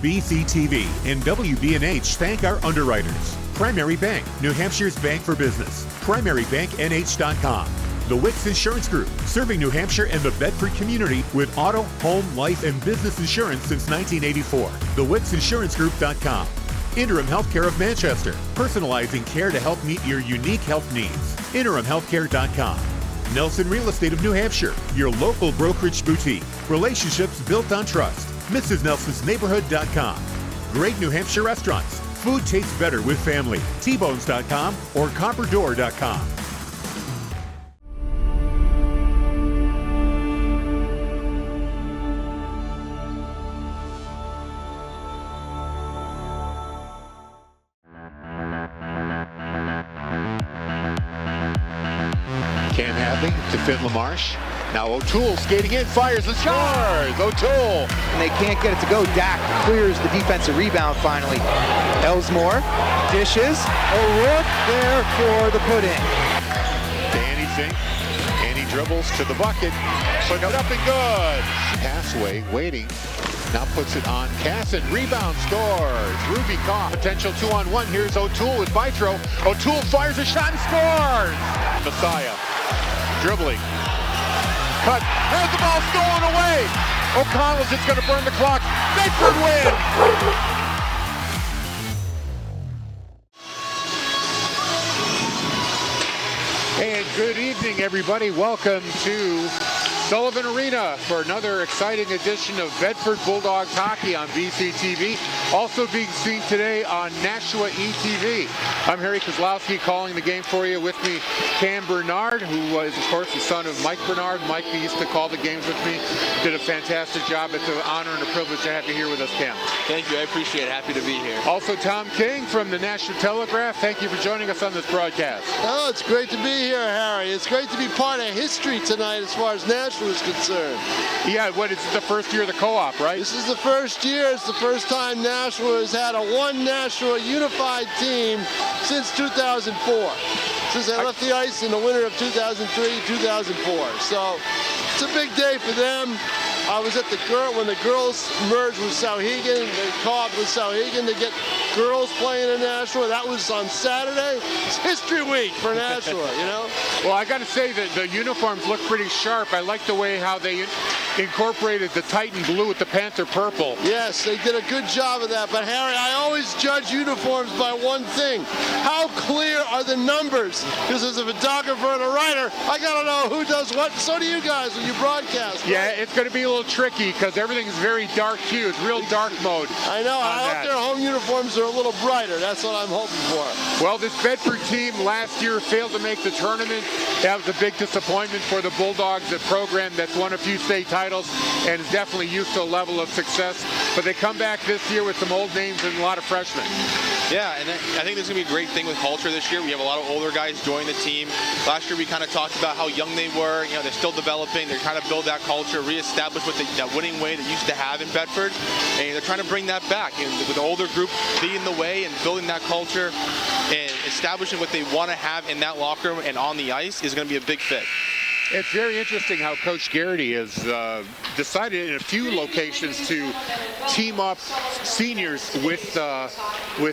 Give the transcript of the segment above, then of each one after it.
BCTV and WBNH thank our underwriters. Primary Bank, New Hampshire's bank for business. PrimaryBankNH.com. The Wicks Insurance Group, serving New Hampshire and the Bedford community with auto, home, life, and business insurance since 1984. TheWicksInsuranceGroup.com. Interim Healthcare of Manchester, personalizing care to help meet your unique health needs. InterimHealthcare.com. Nelson Real Estate of New Hampshire, your local brokerage boutique. Relationships built on trust. MrsNelsonsNeighborhood.com. Great New Hampshire restaurants. Food tastes better with family. Tbones.com or Copperdoor.com. Cam Hadley to Finn LaMarche. Now O'Toole skating in, fires and scores! O'Toole! And they can't get it to go. Dak clears the defensive rebound finally. Elsmore dishes. O'Rourke there for the put-in. Danny Fink, and he dribbles to the bucket. Put it up and good! Passway waiting. Now puts it on Casson. Rebound, scores. Ruby Koff. Potential 2-on-1. Here's O'Toole with Bythrow. O'Toole fires a shot and scores! Messiah dribbling. Cut. Has the ball stolen away. O'Connell's just going to burn the clock. Bedford win. And good evening, everybody. Welcome to Sullivan Arena for another exciting edition of Bedford Bulldogs hockey on BCTV. Also being seen today on Nashua ETV. I'm Harry Kozlowski calling the game for you. With me, Cam Bernard, who was, of course, the son of Mike Bernard. Mike used to call the games with me. Did a fantastic job. It's an honor and a privilege to have you here with us, Cam. Thank you. I appreciate it. Happy to be here. Also, Tom King from the Nashua Telegraph. Thank you for joining us on this broadcast. Oh, it's great to be here, Harry. It's great to be part of history tonight as far as Nashua is concerned. Yeah, it's the first year of the co-op, right? This is the first year. It's the first time Nashua has had a one Nashua unified team since 2004. Since they left the ice in the winter of 2003-2004. So it's a big day for them. I was at when the girls merged with Sauhegan. They co-oped with Sauhegan to get girls playing in Nashua. That was on Saturday. It's History Week for Nashua, you know? Well, I got to say that the uniforms look pretty sharp. I like the way how they incorporated the Titan blue with the Panther purple. Yes, they did a good job of that. But Harry, I always judge uniforms by one thing. How clear are the numbers? Because as a photographer and a writer, I got to know who does what. So do you guys when you broadcast. Right? Yeah, it's going to be a little tricky because everything is very dark hue. It's real dark mode. I know. I hope their home uniforms are a little brighter. That's what I'm hoping for. Well, this Bedford team last year failed to make the tournament. That was a big disappointment for the Bulldogs, a program that's won a few state titles and is definitely used to a level of success. But they come back this year with some old names and a lot of freshmen. Yeah, and I think this is going to be a great thing with culture this year. We have a lot of older guys join the team. Last year we kind of talked about how young they were. You know, they're still developing. They're trying to build that culture, reestablish that winning way they used to have in Bedford. And they're trying to bring that back. And with the older group leading the way and building that culture and establishing what they want to have in that locker room and on the ice is going to be a big fit. It's very interesting how Coach Garrity has decided in a few locations to team up seniors with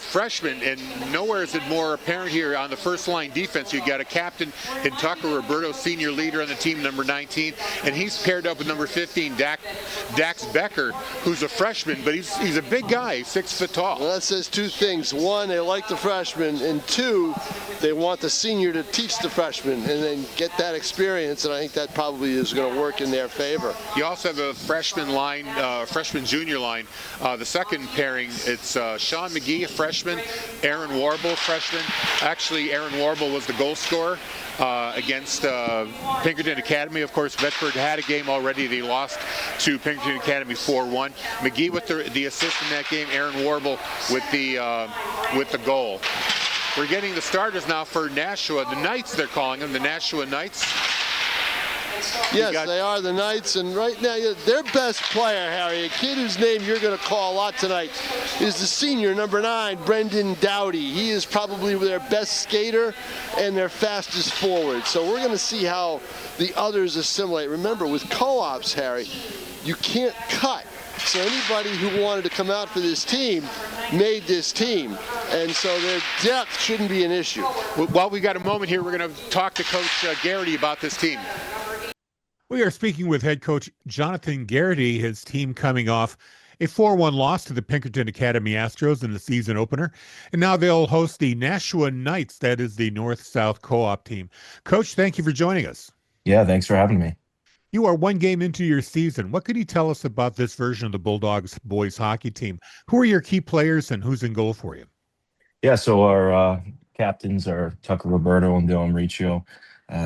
freshmen, and nowhere is it more apparent here on the first line defense. You got a captain in Tucker Roberto, senior leader on the team, number 19, and he's paired up with number 15, Dax Becker, who's a freshman, but he's a big guy, he's 6 foot tall. Well, that says two things. One, they like the freshman, and two, they want the senior to teach the freshman and then get that experience, and I think that probably is going to work in their favor. You also have a freshman line, freshman junior line. The second pairing, it's Sean McGee, a freshman, Aaron Warble, freshman. Actually, Aaron Warble was the goal scorer against Pinkerton Academy. Of course, Bedford had a game already. They lost to Pinkerton Academy 4-1. McGee with the assist in that game. Aaron Warble with the goal. We're getting the starters now for Nashua. The Knights, they're calling them, the Nashua Knights. Yes, they are the Knights, and right now their best player, Harry, a kid whose name you're going to call a lot tonight, is the senior, number 9, Brendan Dowdy. He is probably their best skater and their fastest forward. So we're going to see how the others assimilate. Remember, with co-ops, Harry, you can't cut So anybody who wanted to come out for this team made this team. And so their depth shouldn't be an issue. While we got a moment here, we're going to talk to Coach Garrity about this team. We are speaking with head coach Jonathan Garrity, his team coming off a 4-1 loss to the Pinkerton Academy Astros in the season opener. And now they'll host the Nashua Knights. That is the North-South co-op team. Coach, thank you for joining us. Yeah, thanks for having me. You are one game into your season. What could you tell us about this version of the Bulldogs boys hockey team? Who are your key players and who's in goal for you? Yeah, so our captains are Tucker Roberto and Dylan Riccio,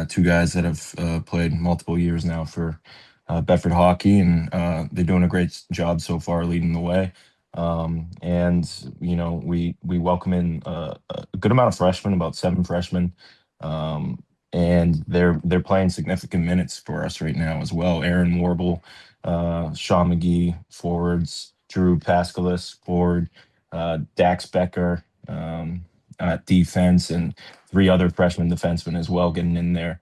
two guys that have played multiple years now for Bedford hockey, and they're doing a great job so far leading the way. And, you know, we welcome in a good amount of freshmen, about 7 freshmen. And they're playing significant minutes for us right now as well. Aaron Warble, Sean McGee, forwards, Drew Pascalis, forward, Dax Becker at defense, and 3 other freshman defensemen as well getting in there.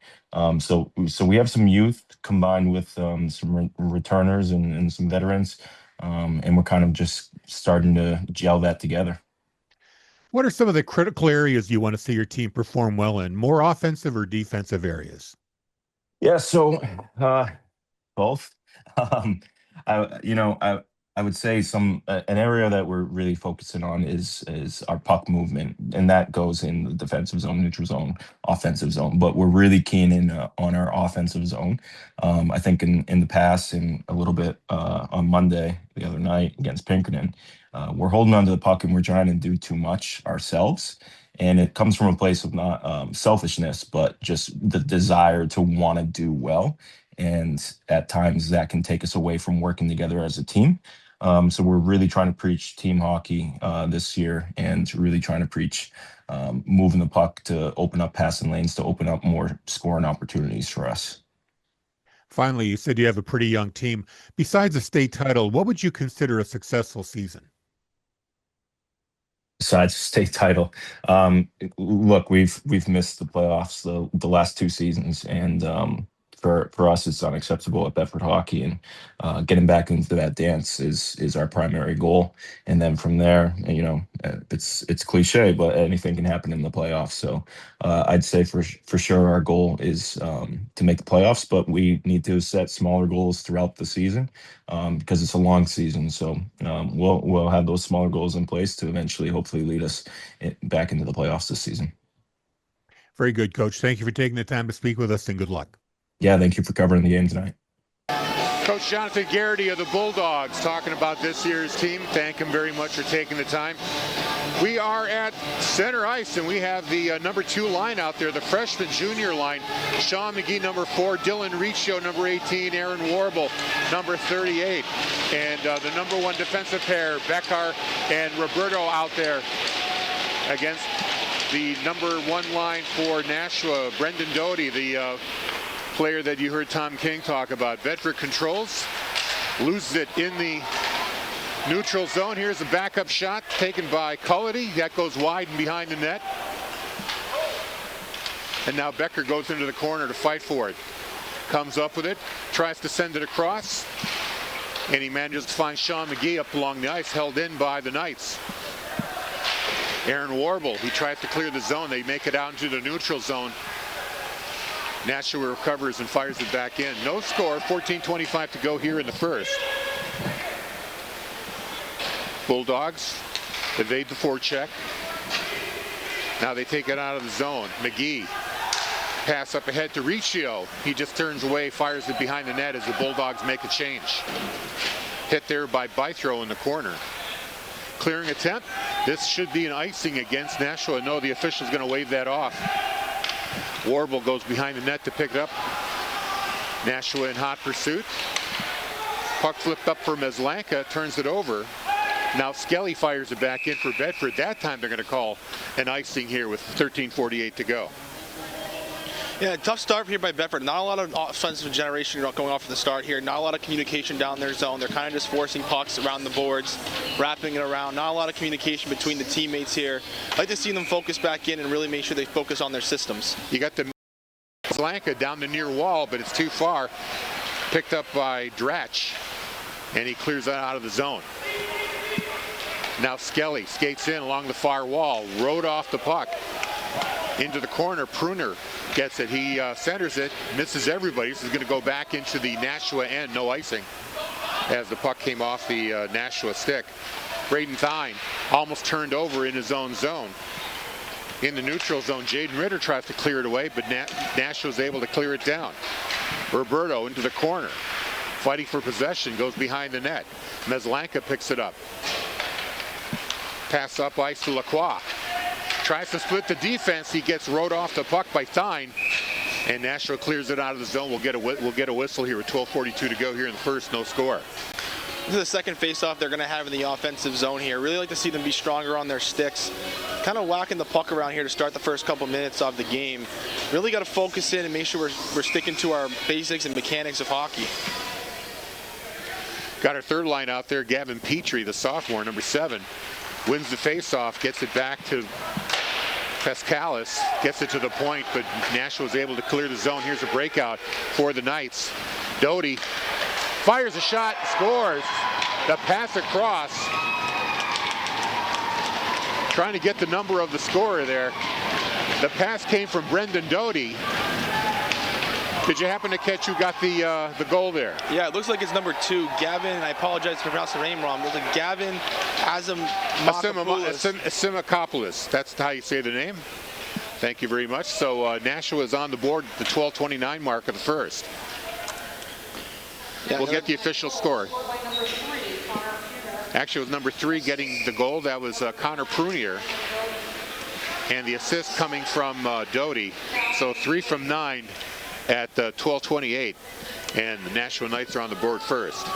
So we have some youth combined with some returners and some veterans, and we're kind of just starting to gel that together. What are some of the critical areas you want to see your team perform well in? More offensive or defensive areas? Yeah, so both. I would say an area that we're really focusing on is our puck movement, and that goes in the defensive zone, neutral zone, offensive zone. But we're really keen in on our offensive zone. I think in the past, and a little bit on Monday the other night against Pinkerton, we're holding on to the puck and we're trying to do too much ourselves. And it comes from a place of not selfishness, but just the desire to want to do well. And at times that can take us away from working together as a team. So we're really trying to preach team hockey this year, and really trying to preach moving the puck to open up passing lanes, to open up more scoring opportunities for us. Finally, you said you have a pretty young team. Besides the state title, what would you consider a successful season? Besides state title, look, we've missed the playoffs the last 2 seasons, and for us, it's unacceptable at Bedford hockey, and getting back into that dance is our primary goal. And then from there, you know, it's cliche, but anything can happen in the playoffs. So I'd say for sure our goal is to make the playoffs, but we need to set smaller goals throughout the season because it's a long season. So we'll have those smaller goals in place to eventually, hopefully, lead us back into the playoffs this season. Very good, Coach. Thank you for taking the time to speak with us, and good luck. Yeah, thank you for covering the game tonight. Coach Jonathan Garrity of the Bulldogs talking about this year's team. Thank him very much for taking the time. We are at center ice, and we have the number 2 line out there, the freshman junior line. Sean McGee, number 4, Dylan Riccio, number 18, Aaron Warble, number 38. And the number 1 defensive pair, Becker and Roberto out there against the number 1 line for Nashua, Brendan Doty, the player that you heard Tom King talk about. Bedford controls, loses it in the neutral zone. Here's a backup shot taken by Cullity. That goes wide and behind the net. And now Becker goes into the corner to fight for it. Comes up with it, tries to send it across, and he manages to find Sean McGee up along the ice, held in by the Knights. Aaron Warble, he tries to clear the zone. They make it out into the neutral zone. Nashua recovers and fires it back in. No score, 14:25 to go here in the first. Bulldogs evade the forecheck. Now they take it out of the zone. McGee, pass up ahead to Riccio. He just turns away, fires it behind the net as the Bulldogs make a change. Hit there by Bythrow in the corner. Clearing attempt. This should be an icing against Nashua. No, the official's going to wave that off. Warble goes behind the net to pick it up. Nashua in hot pursuit. Puck flipped up for Meslanka, turns it over. Now Skelly fires it back in for Bedford. That time they're going to call an icing here with 13:48 to go. Yeah, tough start here by Bedford. Not a lot of offensive generation going off from the start here. Not a lot of communication down their zone. They're kind of just forcing pucks around the boards, wrapping it around. Not a lot of communication between the teammates here. I'd like to see them focus back in and really make sure they focus on their systems. You got the Meslanka down the near wall, but it's too far. Picked up by Dratch. and he clears that out of the zone. Now Skelly skates in along the far wall, rode off the puck into the corner. Pruner gets it. He centers it, misses everybody. This is going to go back into the Nashua end, no icing, as the puck came off the Nashua stick. Braden Thine almost turned over in his own zone. In the neutral zone, Jaden Ritter tries to clear it away, but Nashua's able to clear it down. Roberto into the corner, fighting for possession, goes behind the net. Meslanka picks it up. Pass up ice to Lacroix. Tries to split the defense. He gets rode off the puck by Thine, and Nashua clears it out of the zone. We'll get a whistle here with 12:42 to go here in the first. No score. This is the second face-off they're going to have in the offensive zone here. Really like to see them be stronger on their sticks. Kind of whacking the puck around here to start the first couple minutes of the game. Really got to focus in and make sure we're sticking to our basics and mechanics of hockey. Got our third line out there. Gavin Petrie, the sophomore, number 7. Wins the face-off, gets it back to Pescalis, gets it to the point, but Nashua was able to clear the zone. Here's a breakout for the Knights. Doty fires a shot, scores. The pass across. Trying to get the number of the scorer there. The pass came from Brendan Doty. Did you happen to catch who got the goal there? Yeah, it looks like it's number 2, Gavin. I apologize for pronouncing the name wrong. It looks like Gavin Asimakopoulos. That's how you say the name. Thank you very much. So Nashua is on the board at the 12:29 mark of the first. Yeah, we'll get the official score. Actually, it was number 3 getting the goal. That was Connor Prunier. And the assist coming from Doty. So 3 from 9. At 12:28, and the Nashua Knights are on the board first.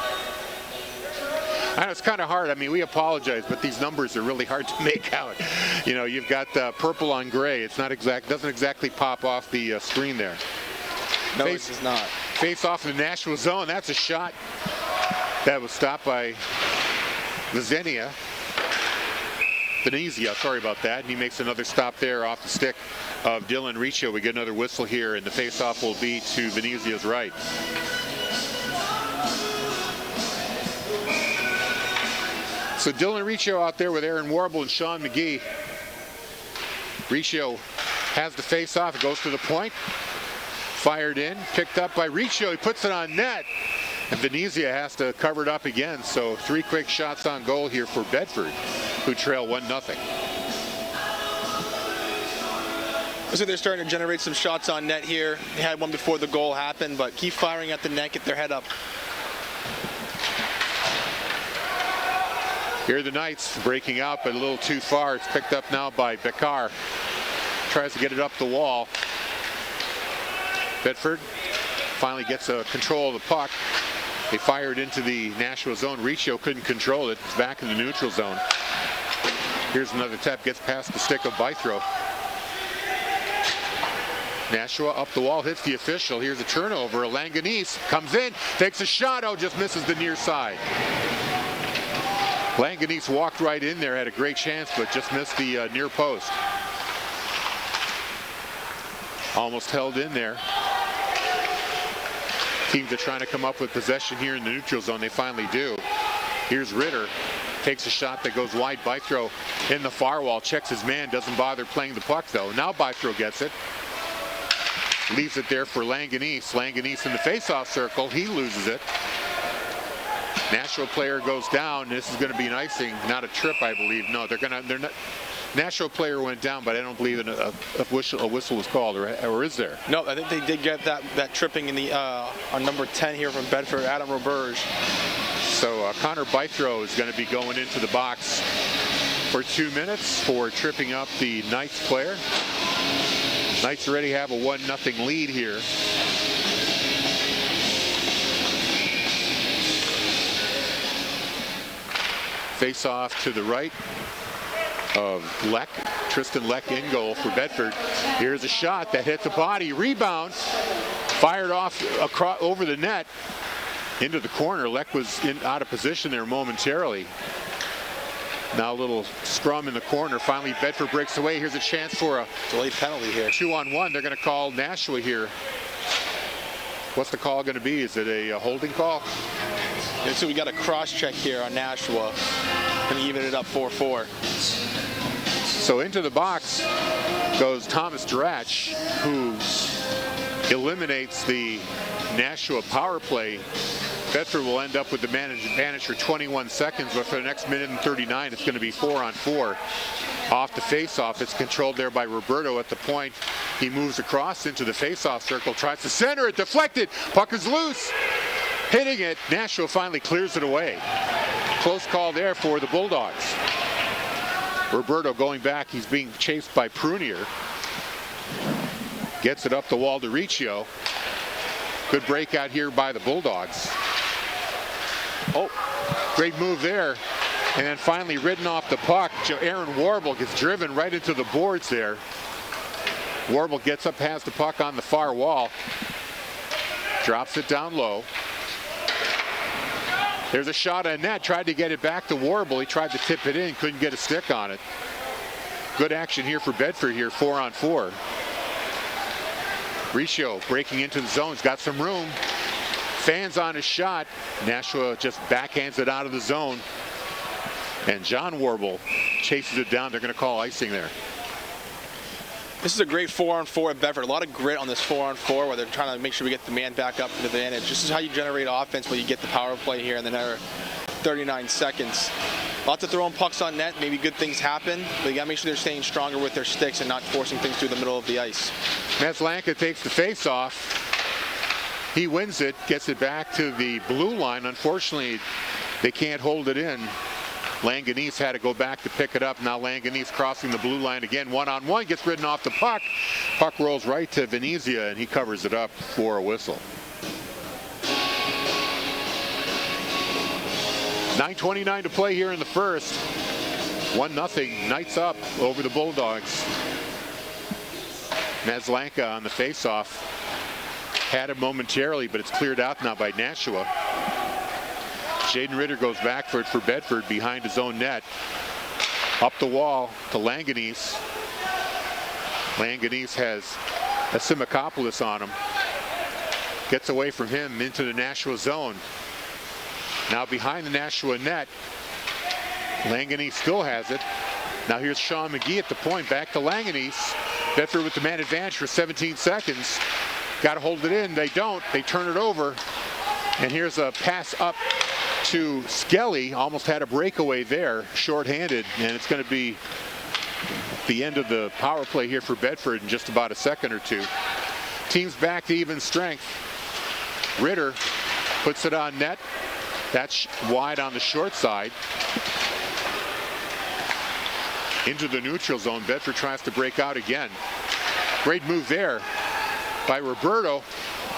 I know it's kind of hard. I mean, we apologize, but these numbers are really hard to make out. You know, you've got purple on gray. It's not doesn't exactly pop off the screen there. No, it does not. Face off in the Nashua zone. That's a shot that was stopped by Venezia, sorry about that. And he makes another stop there off the stick of Dylan Riccio. We get another whistle here, and the face-off will be to Venezia's right. So Dylan Riccio out there with Aaron Warble and Sean McGee. Riccio has the face-off. It goes to the point. Fired in, picked up by Riccio. He puts it on net. And Venezia has to cover it up again. So 3 quick shots on goal here for Bedford, who trail 1-0. Looks like they're starting to generate some shots on net here. They had one before the goal happened, but keep firing at the net, get their head up. Here are the Knights breaking out, but a little too far. It's picked up now by Bekar. Tries to get it up the wall. Bedford finally gets control of the puck. They fired into the Nashua zone. Riccio couldn't control it. It's back in the neutral zone. Here's another tap. Gets past the stick of Bythrow. Nashua up the wall, hits the official. Here's a turnover. Langanese comes in, takes a shot. Oh, just misses the near side. Langanese walked right in there, had a great chance, but just missed the near post. Almost held in there. Teams are trying to come up with possession here in the neutral zone. They finally do. Here's Ritter. Takes a shot that goes wide. Bythrow in the far wall. Checks his man. Doesn't bother playing the puck, though. Now Bythrow gets it. Leaves it there for Langanese. Langanese in the face-off circle. He loses it. Nashua player goes down. This is going to be an icing, not a trip, I believe. No, they're not. Nashua player went down, but I don't believe a whistle was called, or is there? No, I think they did get that tripping in the on number 10 here from Bedford, Adam Roberge. So Connor Bythrow is going to be going into the box for 2 minutes for tripping up the Knights player. Knights already have a 1-0 lead here. Face off to the right of Leck. Tristan Leck in goal for Bedford. Here's a shot that hits the body. Rebound. Fired off across over the net into the corner. Leck was out of position there momentarily. Now a little scrum in the corner. Finally, Bedford breaks away. Here's a chance for a delayed penalty here. 2-on-1. They're going to call Nashua here. What's the call going to be? Is it a holding call? And so we got a cross check here on Nashua, and even it up 4-4. So into the box goes Thomas Dratch, who eliminates the Nashua power play. Bedford will end up with the advantage for 21 seconds, but for the next minute and 39, it's going to be 4-on-4. Off the face-off, it's controlled there by Roberto at the point. He moves across into the face-off circle, tries to center it, deflected, puck is loose. Hitting it, Nashua finally clears it away. Close call there for the Bulldogs. Roberto going back, he's being chased by Prunier. Gets it up the wall to Riccio. Good breakout here by the Bulldogs. Oh, great move there. And then finally ridden off the puck, Aaron Warble gets driven right into the boards there. Warble gets up past the puck on the far wall. Drops it down low. There's a shot on net, tried to get it back to Warble. He tried to tip it in, couldn't get a stick on it. Good action here for Bedford here, 4-on-4. Riccio breaking into the zone, he's got some room. Fans on his shot. Nashua just backhands it out of the zone. And John Warble chases it down. They're going to call icing there. This is a great 4-on-4 at Bedford. A lot of grit on this 4-on-4 where they're trying to make sure we get the man back up into the advantage. This is how you generate offense when you get the power play here in the next 39 seconds. Lots of throwing pucks on net. Maybe good things happen, but you got to make sure they're staying stronger with their sticks and not forcing things through the middle of the ice. Maslanka takes the face-off. He wins it, gets it back to the blue line. Unfortunately, they can't hold it in. Langanese had to go back to pick it up. Now Langanese crossing the blue line again. One-on-one, gets ridden off the puck. Puck rolls right to Venezia, and he covers it up for a whistle. 9:29 to play here in the first. 1-0, Knights up over the Bulldogs. Maslanka on the face-off. Had it momentarily, but it's cleared out now by Nashua. Jaden Ritter goes back for it for Bedford behind his own net. Up the wall to Langanese. Langanese has a Simakopoulos on him. Gets away from him into the Nashua zone. Now behind the Nashua net. Langanese still has it. Now here's Sean McGee at the point. Back to Langanese. Bedford with the man advantage for 17 seconds. Got to hold it in. They don't. They turn it over. And here's a pass up to Skelly. Almost had a breakaway there, shorthanded. And it's going to be the end of the power play here for Bedford in just about a second or two. Team's back to even strength. Ritter puts it on net. That's wide on the short side. Into the neutral zone. Bedford tries to break out again. Great move there by Roberto.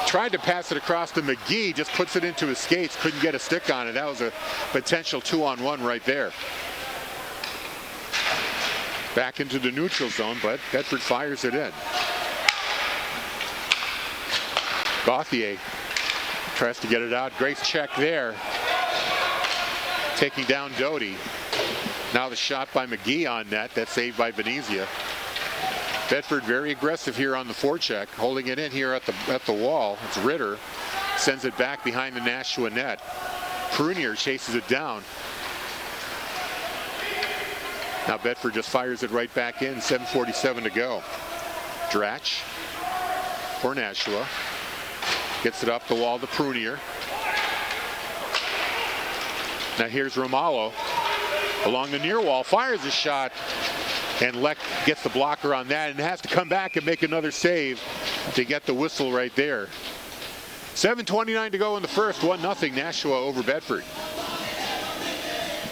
Tried to pass it across to McGee, just puts it into his skates, couldn't get a stick on it. That was a potential 2-on-1 right there. Back into the neutral zone, but Bedford fires it in. Gauthier tries to get it out. Great check there. Taking down Doty. Now the shot by McGee on net. That's saved by Venezia. Bedford very aggressive here on the forecheck, holding it in here at the wall. It's Ritter, sends it back behind the Nashua net. Prunier chases it down. Now Bedford just fires it right back in. 7:47 to go. Dratch for Nashua. Gets it up the wall to Prunier. Now here's Romalo along the near wall, fires a shot. And Leck gets the blocker on that and has to come back and make another save to get the whistle right there. 7:29 to go in the first. 1-0 Nashua over Bedford.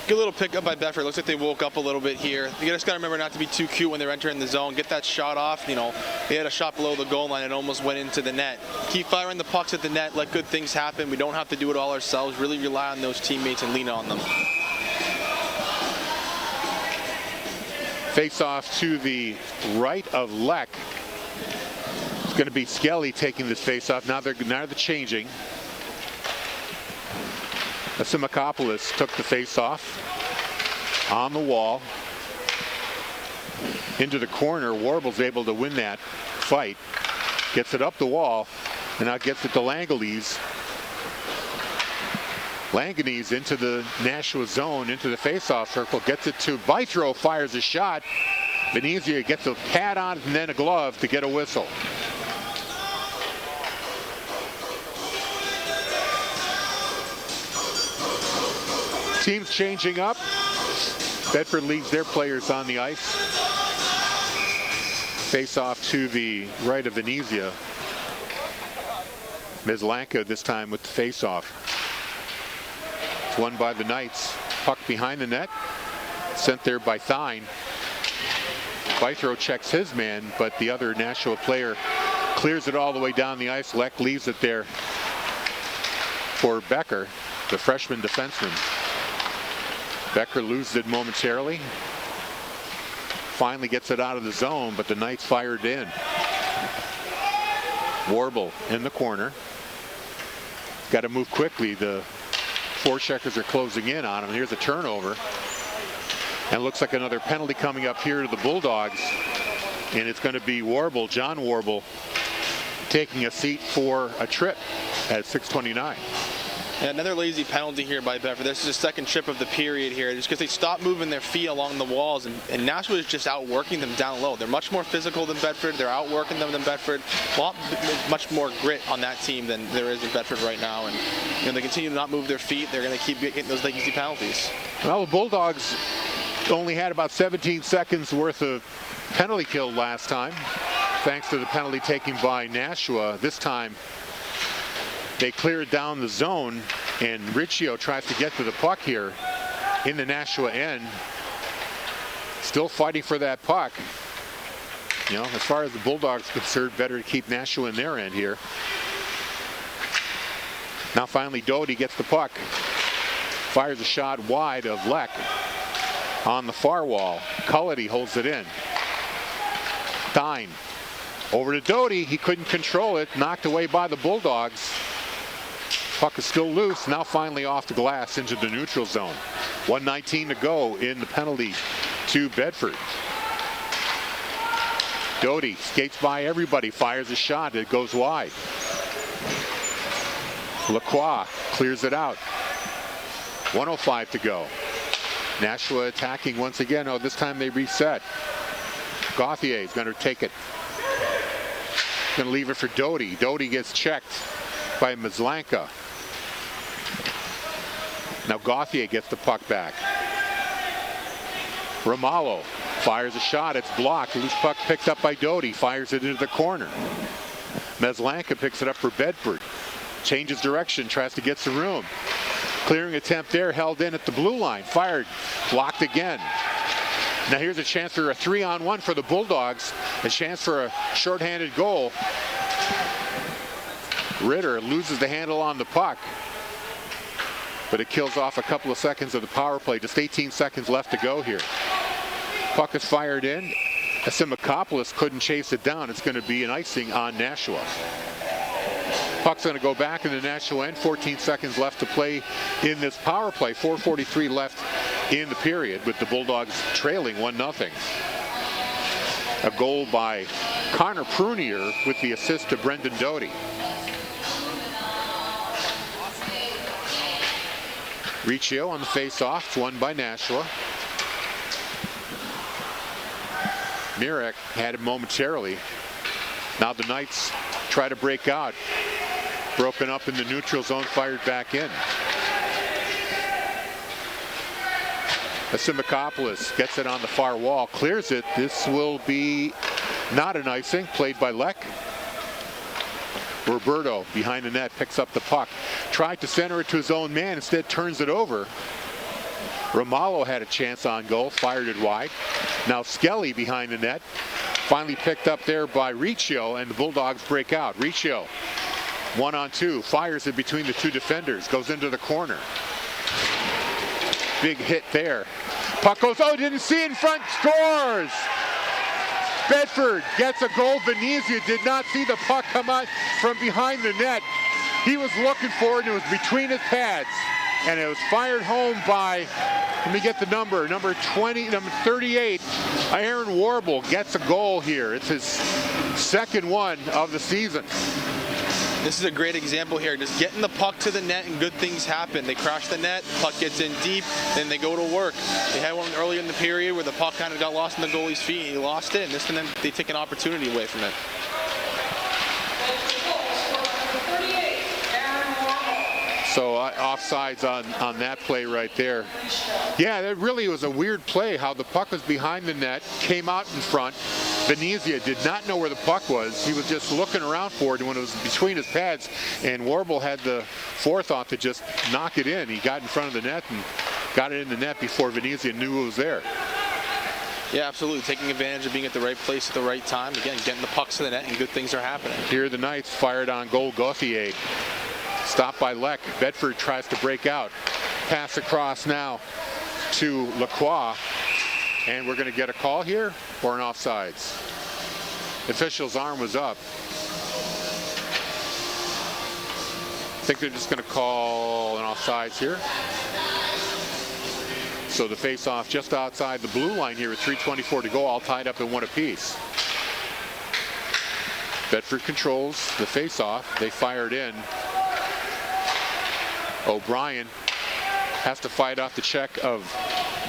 Good little pickup by Bedford. Looks like they woke up a little bit here. You just got to remember not to be too cute when they're entering the zone. Get that shot off. You know, they had a shot below the goal line and almost went into the net. Keep firing the pucks at the net. Let good things happen. We don't have to do it all ourselves. Really rely on those teammates and lean on them. Face off to the right of Leck. It's going to be Skelly taking this face off. Now they're changing. Simakopoulos took the face off on the wall into the corner. Warble's able to win that fight. Gets it up the wall and now gets it to Langlese. Langanese into the Nashua zone, into the face-off circle, gets it to Bythrow, fires a shot. Venezia gets a pad on it and then a glove to get a whistle. Teams changing up. Bedford leaves their players on the ice. Face off to the right of Venezia. Mizlanka this time with the face off. It's won by the Knights. Puck behind the net. Sent there by Thine. Bythrow checks his man, but the other Nashua player clears it all the way down the ice. Leck leaves it there for Becker, the freshman defenseman. Becker loses it momentarily. Finally gets it out of the zone, but the Knights fired in. Warble in the corner. Got to move quickly. The forecheckers are closing in on him. Here's a turnover. And looks like another penalty coming up here to the Bulldogs. And it's going to be Warble, John Warble, taking a seat for a trip at 6:29. And another lazy penalty here by Bedford. This is the second trip of the period here, just because they stopped moving their feet along the walls, and Nashua is just outworking them down low. They're much more physical than Bedford. They're outworking them than Bedford. Much more grit on that team than there is in Bedford right now. And they continue to not move their feet. They're going to keep getting those lazy penalties. Well, the Bulldogs only had about 17 seconds worth of penalty kill last time, thanks to the penalty taken by Nashua. This time, they cleared down the zone, and Riccio tries to get to the puck here in the Nashua end. Still fighting for that puck. You know, as far as the Bulldogs are concerned, better to keep Nashua in their end here. Now finally Doty gets the puck. Fires a shot wide of Leck on the far wall. Cullity holds it in. Thine over to Doty. He couldn't control it. Knocked away by the Bulldogs. Puck is still loose. Now finally off the glass into the neutral zone. 1:19 to go in the penalty to Bedford. Doty skates by everybody. Fires a shot. It goes wide. Lacroix clears it out. 1:05 to go. Nashua attacking once again. Oh, this time they reset. Gauthier is going to take it. Going to leave it for Doty. Doty gets checked by Mizlanka. Now Gauthier gets the puck back. Romalo fires a shot. It's blocked. Loose puck picked up by Doty. Fires it into the corner. Mizlanka picks it up for Bedford. Changes direction. Tries to get some room. Clearing attempt there. Held in at the blue line. Fired. Blocked again. Now here's a chance for a 3-on-1 for the Bulldogs. A chance for a shorthanded goal. Ritter loses the handle on the puck, but it kills off a couple of seconds of the power play. Just 18 seconds left to go here. Puck is fired in. Asimakopoulos couldn't chase it down. It's going to be an icing on Nashua. Puck's going to go back in the Nashua end. 14 seconds left to play in this power play. 4:43 left in the period with the Bulldogs trailing 1-0. A goal by Connor Prunier with the assist to Brendan Doty. Riccio on the face-off. It's won by Nashua. Mirek had it momentarily. Now the Knights try to break out. Broken up in the neutral zone, fired back in. Asimakopoulos gets it on the far wall, clears it. This will be not an icing, played by Leck. Roberto behind the net picks up the puck. Tried to center it to his own man, instead turns it over. Romalo had a chance on goal, fired it wide. Now Skelly behind the net. Finally picked up there by Riccio, and the Bulldogs break out. Riccio, 1-on-2, fires it between the two defenders, goes into the corner. Big hit there. Puck goes, oh, didn't see it in front, scores! Bedford gets a goal. Venezia did not see the puck come out from behind the net. He was looking for it, and it was between his pads. And it was fired home by, let me get the number 38. Aaron Warble gets a goal here. It's his second one of the season. This is a great example here. Just getting the puck to the net and good things happen. They crash the net, puck gets in deep, then they go to work. They had one earlier in the period where the puck kind of got lost in the goalie's feet and he lost it, and this time they take an opportunity away from it. So offsides on that play right there. Yeah, that really was a weird play, how the puck was behind the net, came out in front. Venezia did not know where the puck was. He was just looking around for it, and when it was between his pads, and Warble had the forethought to just knock it in. He got in front of the net and got it in the net before Venezia knew it was there. Yeah, absolutely. Taking advantage of being at the right place at the right time. Again, getting the pucks to the net, and good things are happening. Here the Knights fired on goal. Gauthier. Stopped by Leck. Bedford tries to break out. Pass across now to Lacroix. And we're going to get a call here or an offsides. The official's arm was up. I think they're just going to call an offsides here. So the face-off just outside the blue line here with 3:24 to go, all tied up in one apiece. Bedford controls the face-off. They fired in. O'Brien has to fight off the check of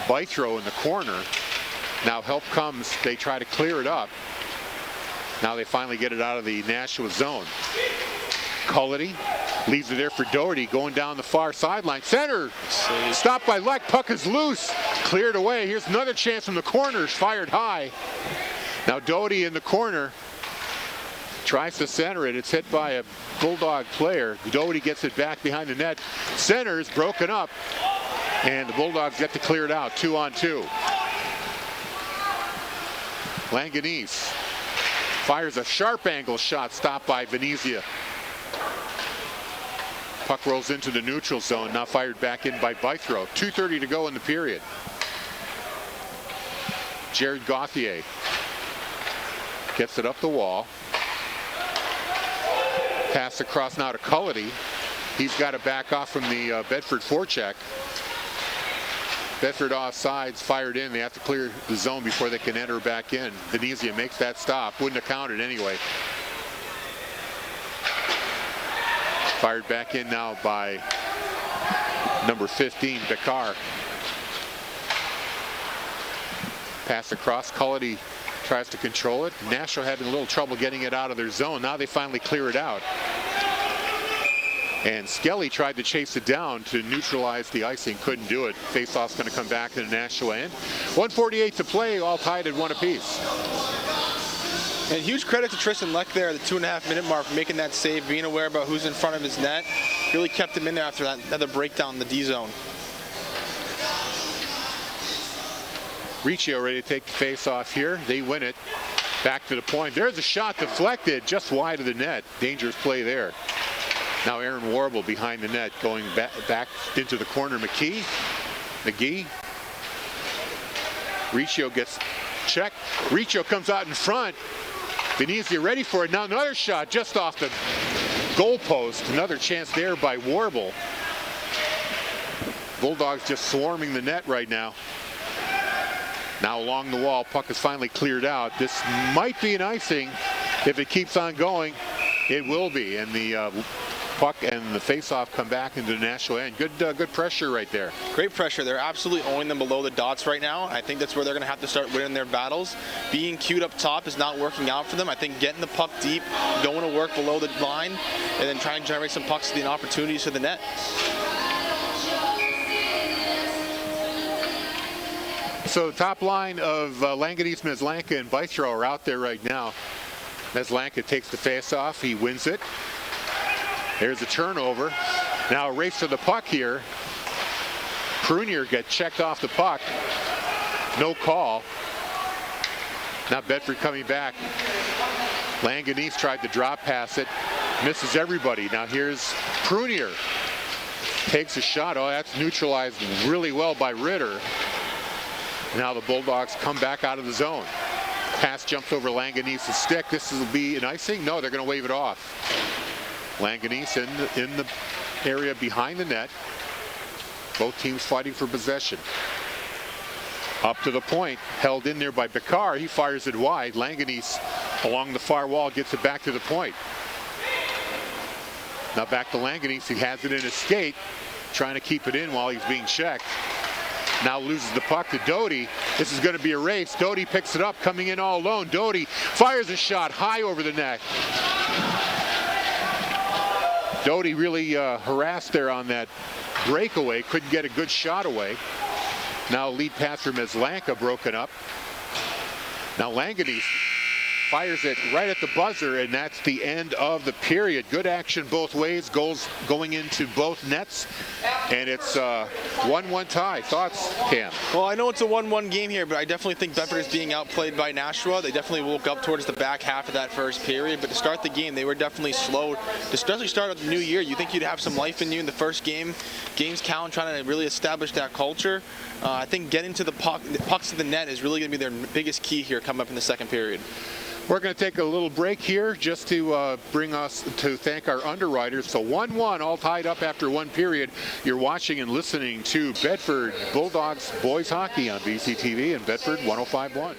Bythrow in the corner. Now help comes. They try to clear it up. Now they finally get it out of the Nashua zone. Cullity leaves it there for Doherty going down the far sideline. Center. Stopped by Leck. Puck is loose. Cleared away. Here's another chance from the corners. Fired high. Now Doherty in the corner. Tries to center it. It's hit by a Bulldog player. Doherty gets it back behind the net. Center's broken up. And the Bulldogs get to clear it out. 2-on-2. Langanese fires a sharp angle shot, stopped by Venezia. Puck rolls into the neutral zone, now fired back in by Bythrow. 2:30 to go in the period. Jared Gauthier gets it up the wall. Pass across now to Cullity. He's got to back off from the Bedford forecheck. Bedford offsides, fired in. They have to clear the zone before they can enter back in. Venezia makes that stop. Wouldn't have counted anyway. Fired back in now by number 15, Bekar. Pass across. Cullity tries to control it. Nashua having a little trouble getting it out of their zone. Now they finally clear it out. And Skelly tried to chase it down to neutralize the icing. Couldn't do it. Faceoff's going to come back to the Nashua end. 1:48 to play, all tied at one apiece. And huge credit to Tristan Leck there at the 2.5-minute mark for making that save, being aware about who's in front of his net. Really kept him in there after that another breakdown in the D zone. Riccio ready to take the face off here. They win it. Back to the point. There's a shot deflected just wide of the net. Dangerous play there. Now Aaron Warble behind the net going back into the corner. McGee. Riccio gets checked. Riccio comes out in front. Venezia ready for it. Now another shot just off the goal post. Another chance there by Warble. Bulldogs just swarming the net right now. Now along the wall, puck is finally cleared out. This might be an icing. If it keeps on going, it will be. And the puck and the face-off come back into the Nashua end. Good pressure right there. Great pressure. They're absolutely owning them below the dots right now. I think that's where they're going to have to start winning their battles. Being queued up top is not working out for them. I think getting the puck deep, going to work below the line, and then trying to generate some pucks to the opportunities to the net. So the top line of Langanese, Meslanka, and Bythrow are out there right now. Meslanka takes the face-off. He wins it. There's a turnover. Now a race to the puck here. Prunier gets checked off the puck. No call. Now Bedford coming back. Langanese tried to drop pass it. Misses everybody. Now here's Prunier. Takes a shot. Oh, that's neutralized really well by Ritter. Now the Bulldogs come back out of the zone. Pass jumps over Langanese's stick. This will be an icing? No, they're going to wave it off. Langanese in the area behind the net. Both teams fighting for possession. Up to the point, held in there by Bekar. He fires it wide. Langanese along the far wall gets it back to the point. Now back to Langanese. He has it in his skate, trying to keep it in while he's being checked. Now loses the puck to Doty. This is going to be a race. Doty picks it up, coming in all alone. Doty fires a shot high over the net. Doty really harassed there on that breakaway. Couldn't get a good shot away. Now lead pass from Meslanka broken up. Now Langanese fires it right at the buzzer, and that's the end of the period. Good action both ways. Goals going into both nets, and it's a 1-1 tie. Thoughts, Cam? Well, I know it's a 1-1 game here, but I definitely think Bedford is being outplayed by Nashua. They definitely woke up towards the back half of that first period, but to start the game, they were definitely slow. Especially start of the new year, you think you'd have some life in you in the first game. Games count, trying to really establish that culture. I think getting to the pucks to the net is really going to be their biggest key here coming up in the second period. We're going to take a little break here just to bring us to thank our underwriters. So 1-1, all tied up after one period. You're watching and listening to Bedford Bulldogs Boys Hockey on BCTV and Bedford 105.1.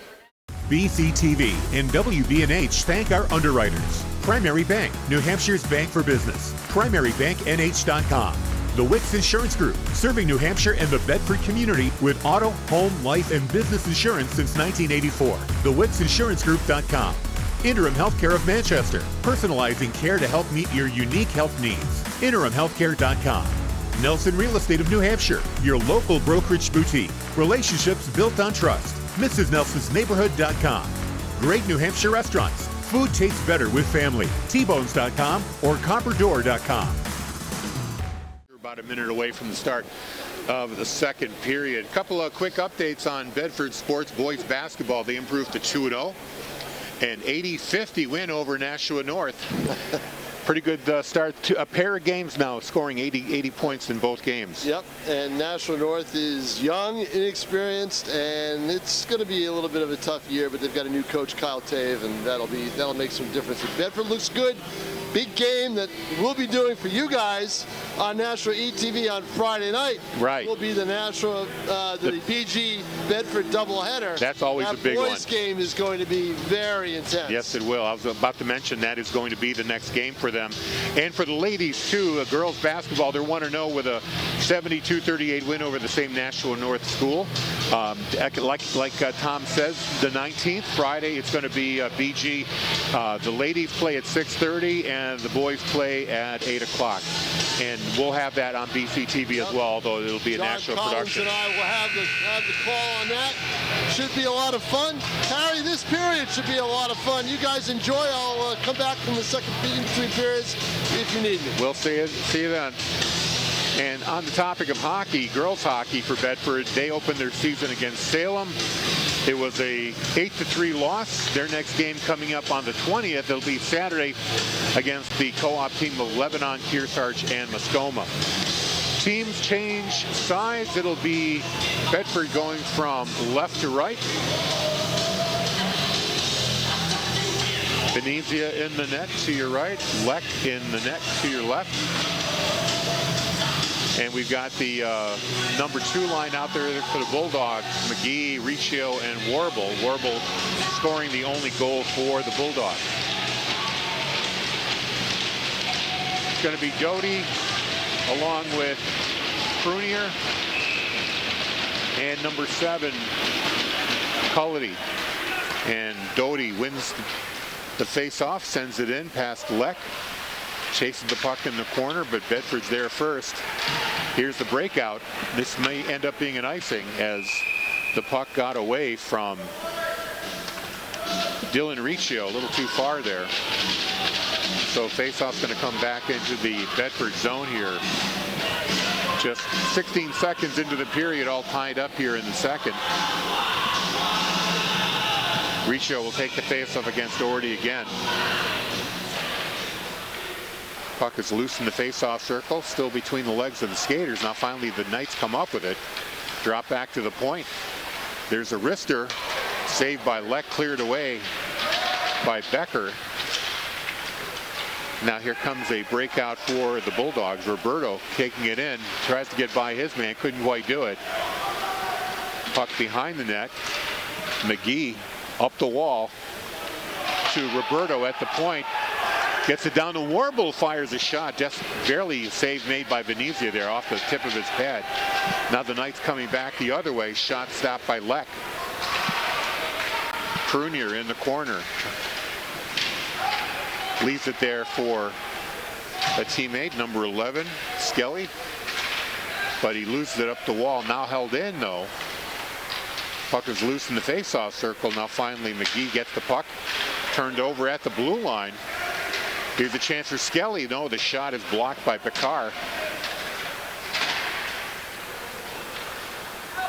BCTV and WBNH thank our underwriters. Primary Bank, New Hampshire's bank for business. PrimaryBankNH.com. The Wicks Insurance Group, serving New Hampshire and the Bedford community with auto, home, life, and business insurance since 1984. TheWicksInsuranceGroup.com. Interim Healthcare of Manchester, personalizing care to help meet your unique health needs. InterimHealthcare.com. Nelson Real Estate of New Hampshire, your local brokerage boutique. Relationships built on trust. MrsNelsonsNeighborhood.com. Great New Hampshire restaurants. Food tastes better with family. Tbones.com or CopperDoor.com. About a minute away from the start of the second period. A couple of quick updates on Bedford sports boys basketball. They improved to 2-0. An 80-50 win over Nashua North. Pretty good start to a pair of games now, scoring 80 points in both games. Yep, and Nashua North is young, inexperienced, and it's going to be a little bit of a tough year, but they've got a new coach, Kyle Tave, and that'll make some difference. Bedford looks good. Big game that we'll be doing for you guys on Nashua ETV on Friday night. Right. Will be the Nashua, the BG Bedford doubleheader. That's always a big one. That boys game is going to be very intense. Yes, it will. I was about to mention that is going to be the next game for them. And for the ladies, too, girls basketball, they're 1-0 with a 72-38 win over the same Nashua North school. Like Tom says, the 19th, Friday, it's going to be BG. The ladies play at 6:30 and the boys play at 8 o'clock. And we'll have that on BCTV as well, although it'll be a national production. John Collins and I will have the call on that. Should be a lot of fun. Harry, this period should be a lot of fun. You guys enjoy. I'll come back from the second in between periods if you need me. We'll see you then. And on the topic of hockey, girls hockey for Bedford, they opened their season against Salem. It was a 8-3 loss. Their next game coming up on the 20th. It'll be Saturday against the co-op team of Lebanon, Kearsarge, and Muskoma. Teams change sides. It'll be Bedford going from left to right. Venezia in the net to your right. Leck in the net to your left. And we've got the number 2 line out there for the Bulldogs, McGee, Riccio, and Warble. Warble scoring the only goal for the Bulldogs. It's going to be Doty along with Prunier and number 7, Cullity. And Doty wins the face-off, sends it in past Leck. Chases the puck in the corner, but Bedford's there first. Here's the breakout. This may end up being an icing as the puck got away from Dylan Riccio, a little too far there. So face-off's going to come back into the Bedford zone here. Just 16 seconds into the period, all tied up here in the second. Riccio will take the face-off against Doherty again. Puck is loose in the face-off circle, still between the legs of the skaters. Now finally the Knights come up with it. Drop back to the point. There's a wrister, saved by Leck, cleared away by Becker. Now here comes a breakout for the Bulldogs. Roberto taking it in, tries to get by his man, couldn't quite do it. Puck behind the net. McGee up the wall to Roberto at the point. Gets it down to Warble, fires a shot. Just barely save made by Venezia there off the tip of his pad. Now the Knights coming back the other way. Shot stopped by Leck. Prunier in the corner. Leaves it there for a teammate, number 11, Skelly. But he loses it up the wall. Now held in, though. Puck is loose in the face-off circle. Now finally McGee gets the puck. Turned over at the blue line. Here's a chance for Skelly. No, the shot is blocked by Picard.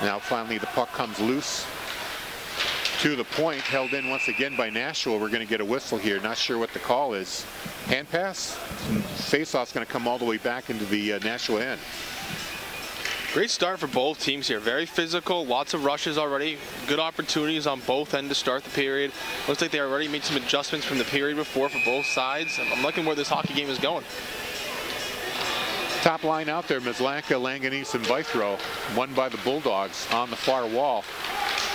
Now finally the puck comes loose to the point, held in once again by Nashua. We're going to get a whistle here. Not sure what the call is. Hand pass? Face-off's going to come all the way back into the Nashua end. Great start for both teams here. Very physical, lots of rushes already. Good opportunities on both ends to start the period. Looks like they already made some adjustments from the period before for both sides. I'm liking where this hockey game is going. Top line out there, Mizlanka, Langanese, and Bythrow. Won by the Bulldogs on the far wall.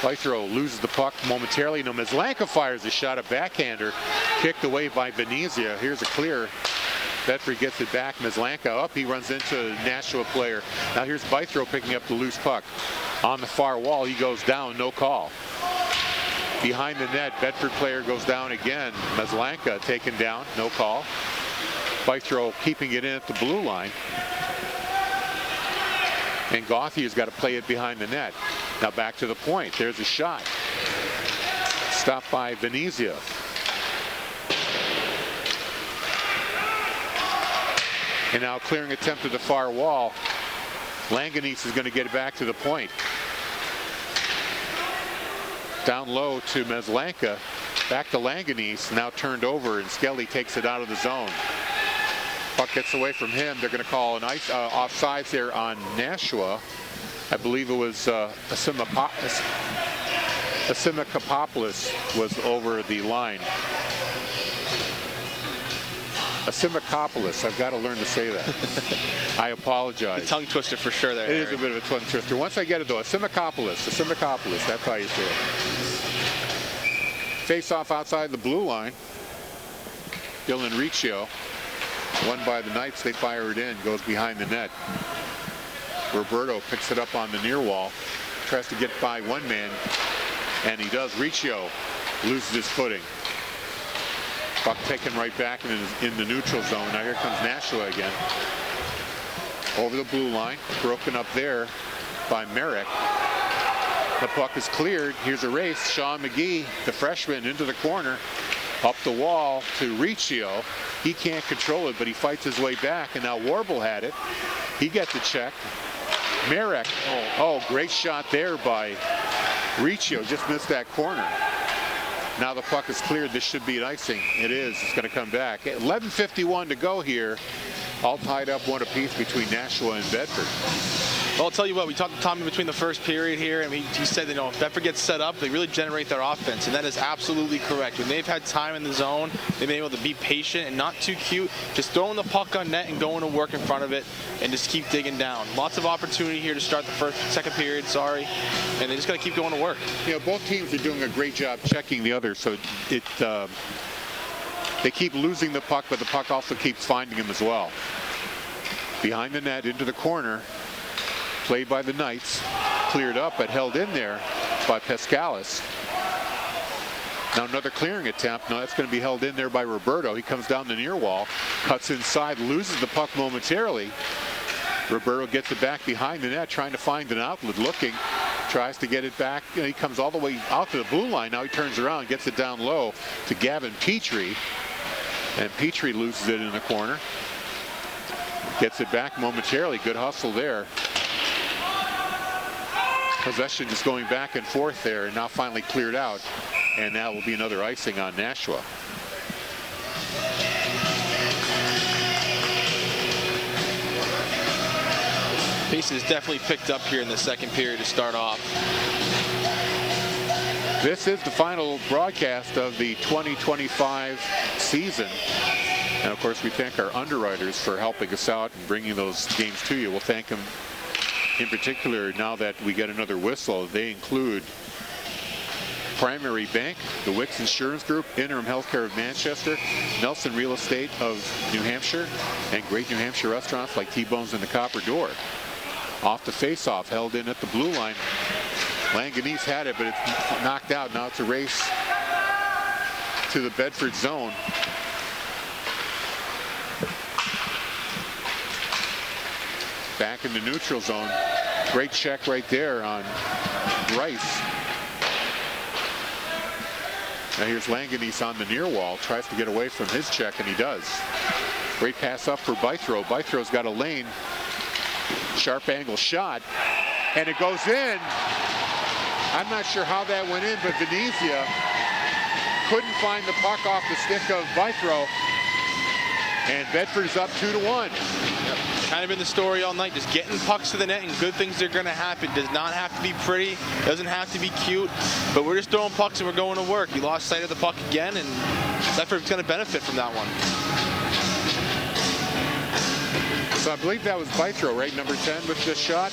Bythrow loses the puck momentarily. No, Mizlanka fires a shot, a backhander. Kicked away by Venezia. Here's a clear. Bedford gets it back. Mizlanka up. He runs into a Nashua player. Now here's Bythrow picking up the loose puck. On the far wall, he goes down. No call. Behind the net, Bedford player goes down again. Mizlanka taken down. No call. Bythrow keeping it in at the blue line. And Gauthier got to play it behind the net. Now back to the point. There's a shot. Stopped by Venezia. And now clearing attempt at the far wall. Langanese is going to get it back to the point. Down low to Mizlanka. Back to Langanese. Now turned over and Skelly takes it out of the zone. Puck gets away from him. They're going to call an offsides there on Nashua. I believe it was Asimakopoulos was over the line. Asimakopoulos. I've got to learn to say that. I apologize. A tongue twister for sure there. It is a bit of a tongue twister. Once I get it though, Asimakopoulos. That's how you say it. Face off outside the blue line. Dylan Riccio. Won by the Knights. They fire it in. Goes behind the net. Roberto picks it up on the near wall. Tries to get by one man. And he does. Riccio loses his footing. Puck taken right back in the neutral zone. Now here comes Nashua again. Over the blue line. Broken up there by Merrick. The puck is cleared. Here's a race. Sean McGee, the freshman, into the corner. Up the wall to Riccio. He can't control it, but he fights his way back. And now Warble had it. He gets a check. Merrick. Oh, great shot there by Riccio. Just missed that corner. Now the puck is cleared. This should be an icing. It is. It's going to come back. 11:51 to go here. All tied up one apiece between Nashua and Bedford. Well, I'll tell you what, we talked to Tommy between the first period here, and he said, you know, if Bedford gets set up, they really generate their offense, and that is absolutely correct. When they've had time in the zone, they've been able to be patient and not too cute, just throwing the puck on net and going to work in front of it and just keep digging down. Lots of opportunity here to start the second period, and they just got to keep going to work. You know, both teams are doing a great job checking the other, so they keep losing the puck, but the puck also keeps finding them as well. Behind the net, into the corner. Played by the Knights, cleared up but held in there by Pescalis. Now another clearing attempt. No, that's going to be held in there by Roberto. He comes down the near wall, cuts inside, loses the puck momentarily. Roberto gets it back behind the net, trying to find an outlet, looking, tries to get it back. You know, he comes all the way out to the blue line. Now he turns around, gets it down low to Gavin Petrie, and Petrie loses it in the corner. Gets it back momentarily. Good hustle there. Possession just going back and forth there, and now finally cleared out, and that will be another icing on Nashua. Pace has definitely picked up here in the second period to start off. This is the final broadcast of the 2025 season. And of course, we thank our underwriters for helping us out and bringing those games to you. We'll thank them in particular now that we get another whistle. They include Primary Bank, the Wicks Insurance Group, Interim Healthcare of Manchester, Nelson Real Estate of New Hampshire, and great New Hampshire restaurants like T-Bones and the Copper Door. Off the face-off, held in at the blue line. Langanese had it, but it's knocked out. Now it's a race to the Bedford zone. Back in the neutral zone. Great check right there on Rice. Now here's Langanese on the near wall. Tries to get away from his check, and he does. Great pass up for Bythrow. Bythrow's got a lane. Sharp angle shot, and it goes in. I'm not sure how that went in, but Venezia couldn't find the puck off the stick of Bythrow, and Bedford's up 2-1. Kind of been the story all night, just getting pucks to the net, and good things are going to happen. Does not have to be pretty, doesn't have to be cute, but we're just throwing pucks and we're going to work. You lost sight of the puck again, and Bedford's going to benefit from that one. So I believe that was Bythrow, right? Number 10 with the shot,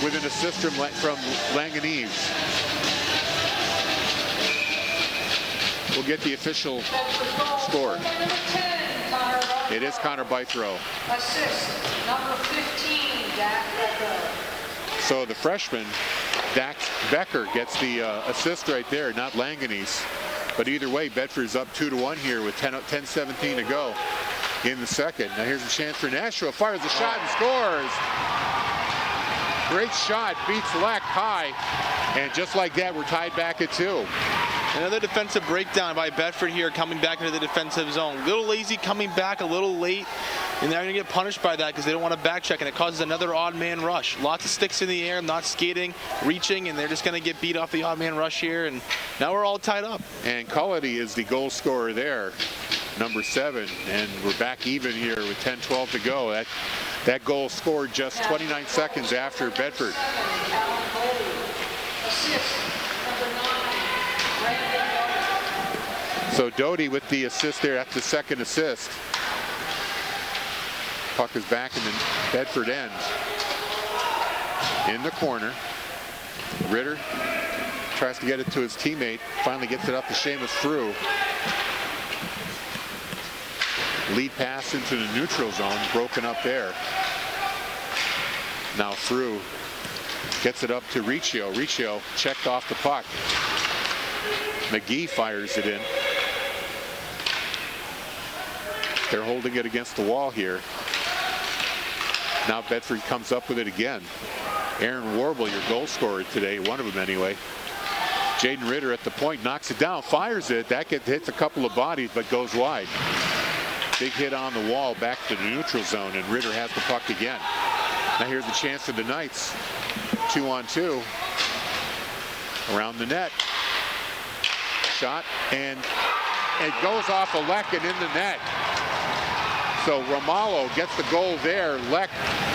with an assist from Langanese. We'll get the official score. It is Connor Bythrow. Assist, number 15, Dak Becker. So the freshman, Dak Becker, gets the assist right there, not Langanese. But either way, Bedford's up 2-1 here with 10:17 to go in the second. Now here's a chance for Nashua. Fires a shot and scores. Great shot, beats Leck high. And just like that, we're tied back at 2. Another defensive breakdown by Bedford here, coming back into the defensive zone. A little lazy coming back, a little late, and they're going to get punished by that because they don't want to back check, and it causes another odd man rush. Lots of sticks in the air, not skating, reaching, and they're just going to get beat off the odd man rush here, and now we're all tied up. And Cullity is the goal scorer there, number 7, and we're back even here with 10:12 to go. That goal scored just 29 seconds after Bedford. So Doty with the assist there. That's the second assist. Puck is back in the Bedford end. In the corner. Ritter tries to get it to his teammate. Finally gets it up to Seamus Frew. Lead pass into the neutral zone. Broken up there. Now Frew gets it up to Riccio. Riccio checked off the puck. McGee fires it in. They're holding it against the wall here. Now Bedford comes up with it again. Aaron Warble, your goal scorer today, one of them anyway. Jaden Ritter at the point, knocks it down, fires it. That hits a couple of bodies, but goes wide. Big hit on the wall, back to the neutral zone, and Ritter has the puck again. Now here's the chance for the Knights. 2-on-2. Around the net. Shot, and it goes off of Leck and in the net. So Romalo gets the goal there. Leck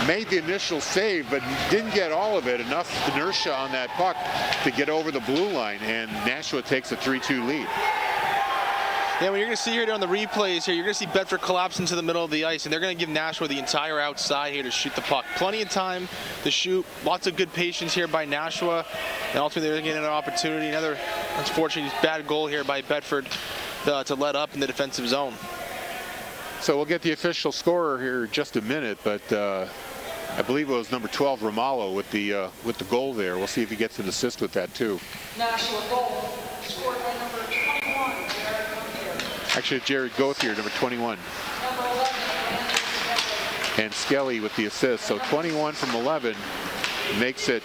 made the initial save, but didn't get all of it. Enough inertia on that puck to get over the blue line, and Nashua takes a 3-2 lead. Yeah, what you're going to see here on the replays here, you're going to see Bedford collapse into the middle of the ice, and they're going to give Nashua the entire outside here to shoot the puck. Plenty of time to shoot. Lots of good patience here by Nashua, and ultimately they're getting an opportunity. Another, unfortunately, bad goal here by Bedford to let up in the defensive zone. So we'll get the official scorer here in just a minute, but I believe it was number 12, Romalo, with the goal there. We'll see if he gets an assist with that too. Nashua goal scored by number 21. Actually, Jared Gauthier, number 21. Number 11. And Skelly with the assist. So 21 from 11 makes it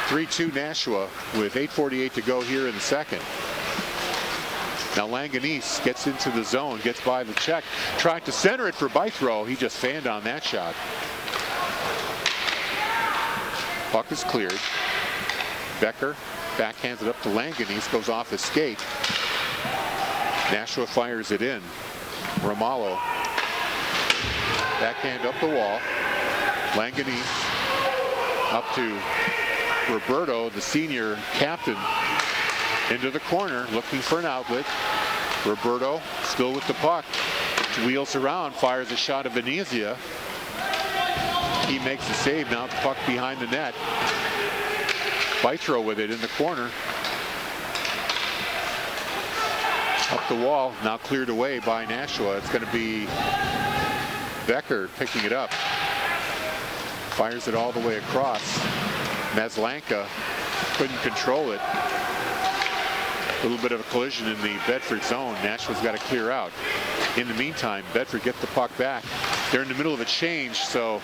3-2 Nashua with 8:48 to go here in the second. Now Langanese gets into the zone, gets by the check, trying to center it for Bythrow. He just fanned on that shot. Puck is cleared. Becker backhands it up to Langanese, goes off his skate. Nashua fires it in. Romalo backhand up the wall. Langanese up to Roberto, the senior captain, into the corner, looking for an outlet. Roberto still with the puck. Wheels around, fires a shot of Venezia. He makes the save. Now the puck behind the net. Bythrow with it in the corner. Up the wall, now cleared away by Nashua. It's going to be Becker picking it up. Fires it all the way across. Maslanka couldn't control it. A little bit of a collision in the Bedford zone. Nashua's got to clear out. In the meantime, Bedford gets the puck back. They're in the middle of a change, so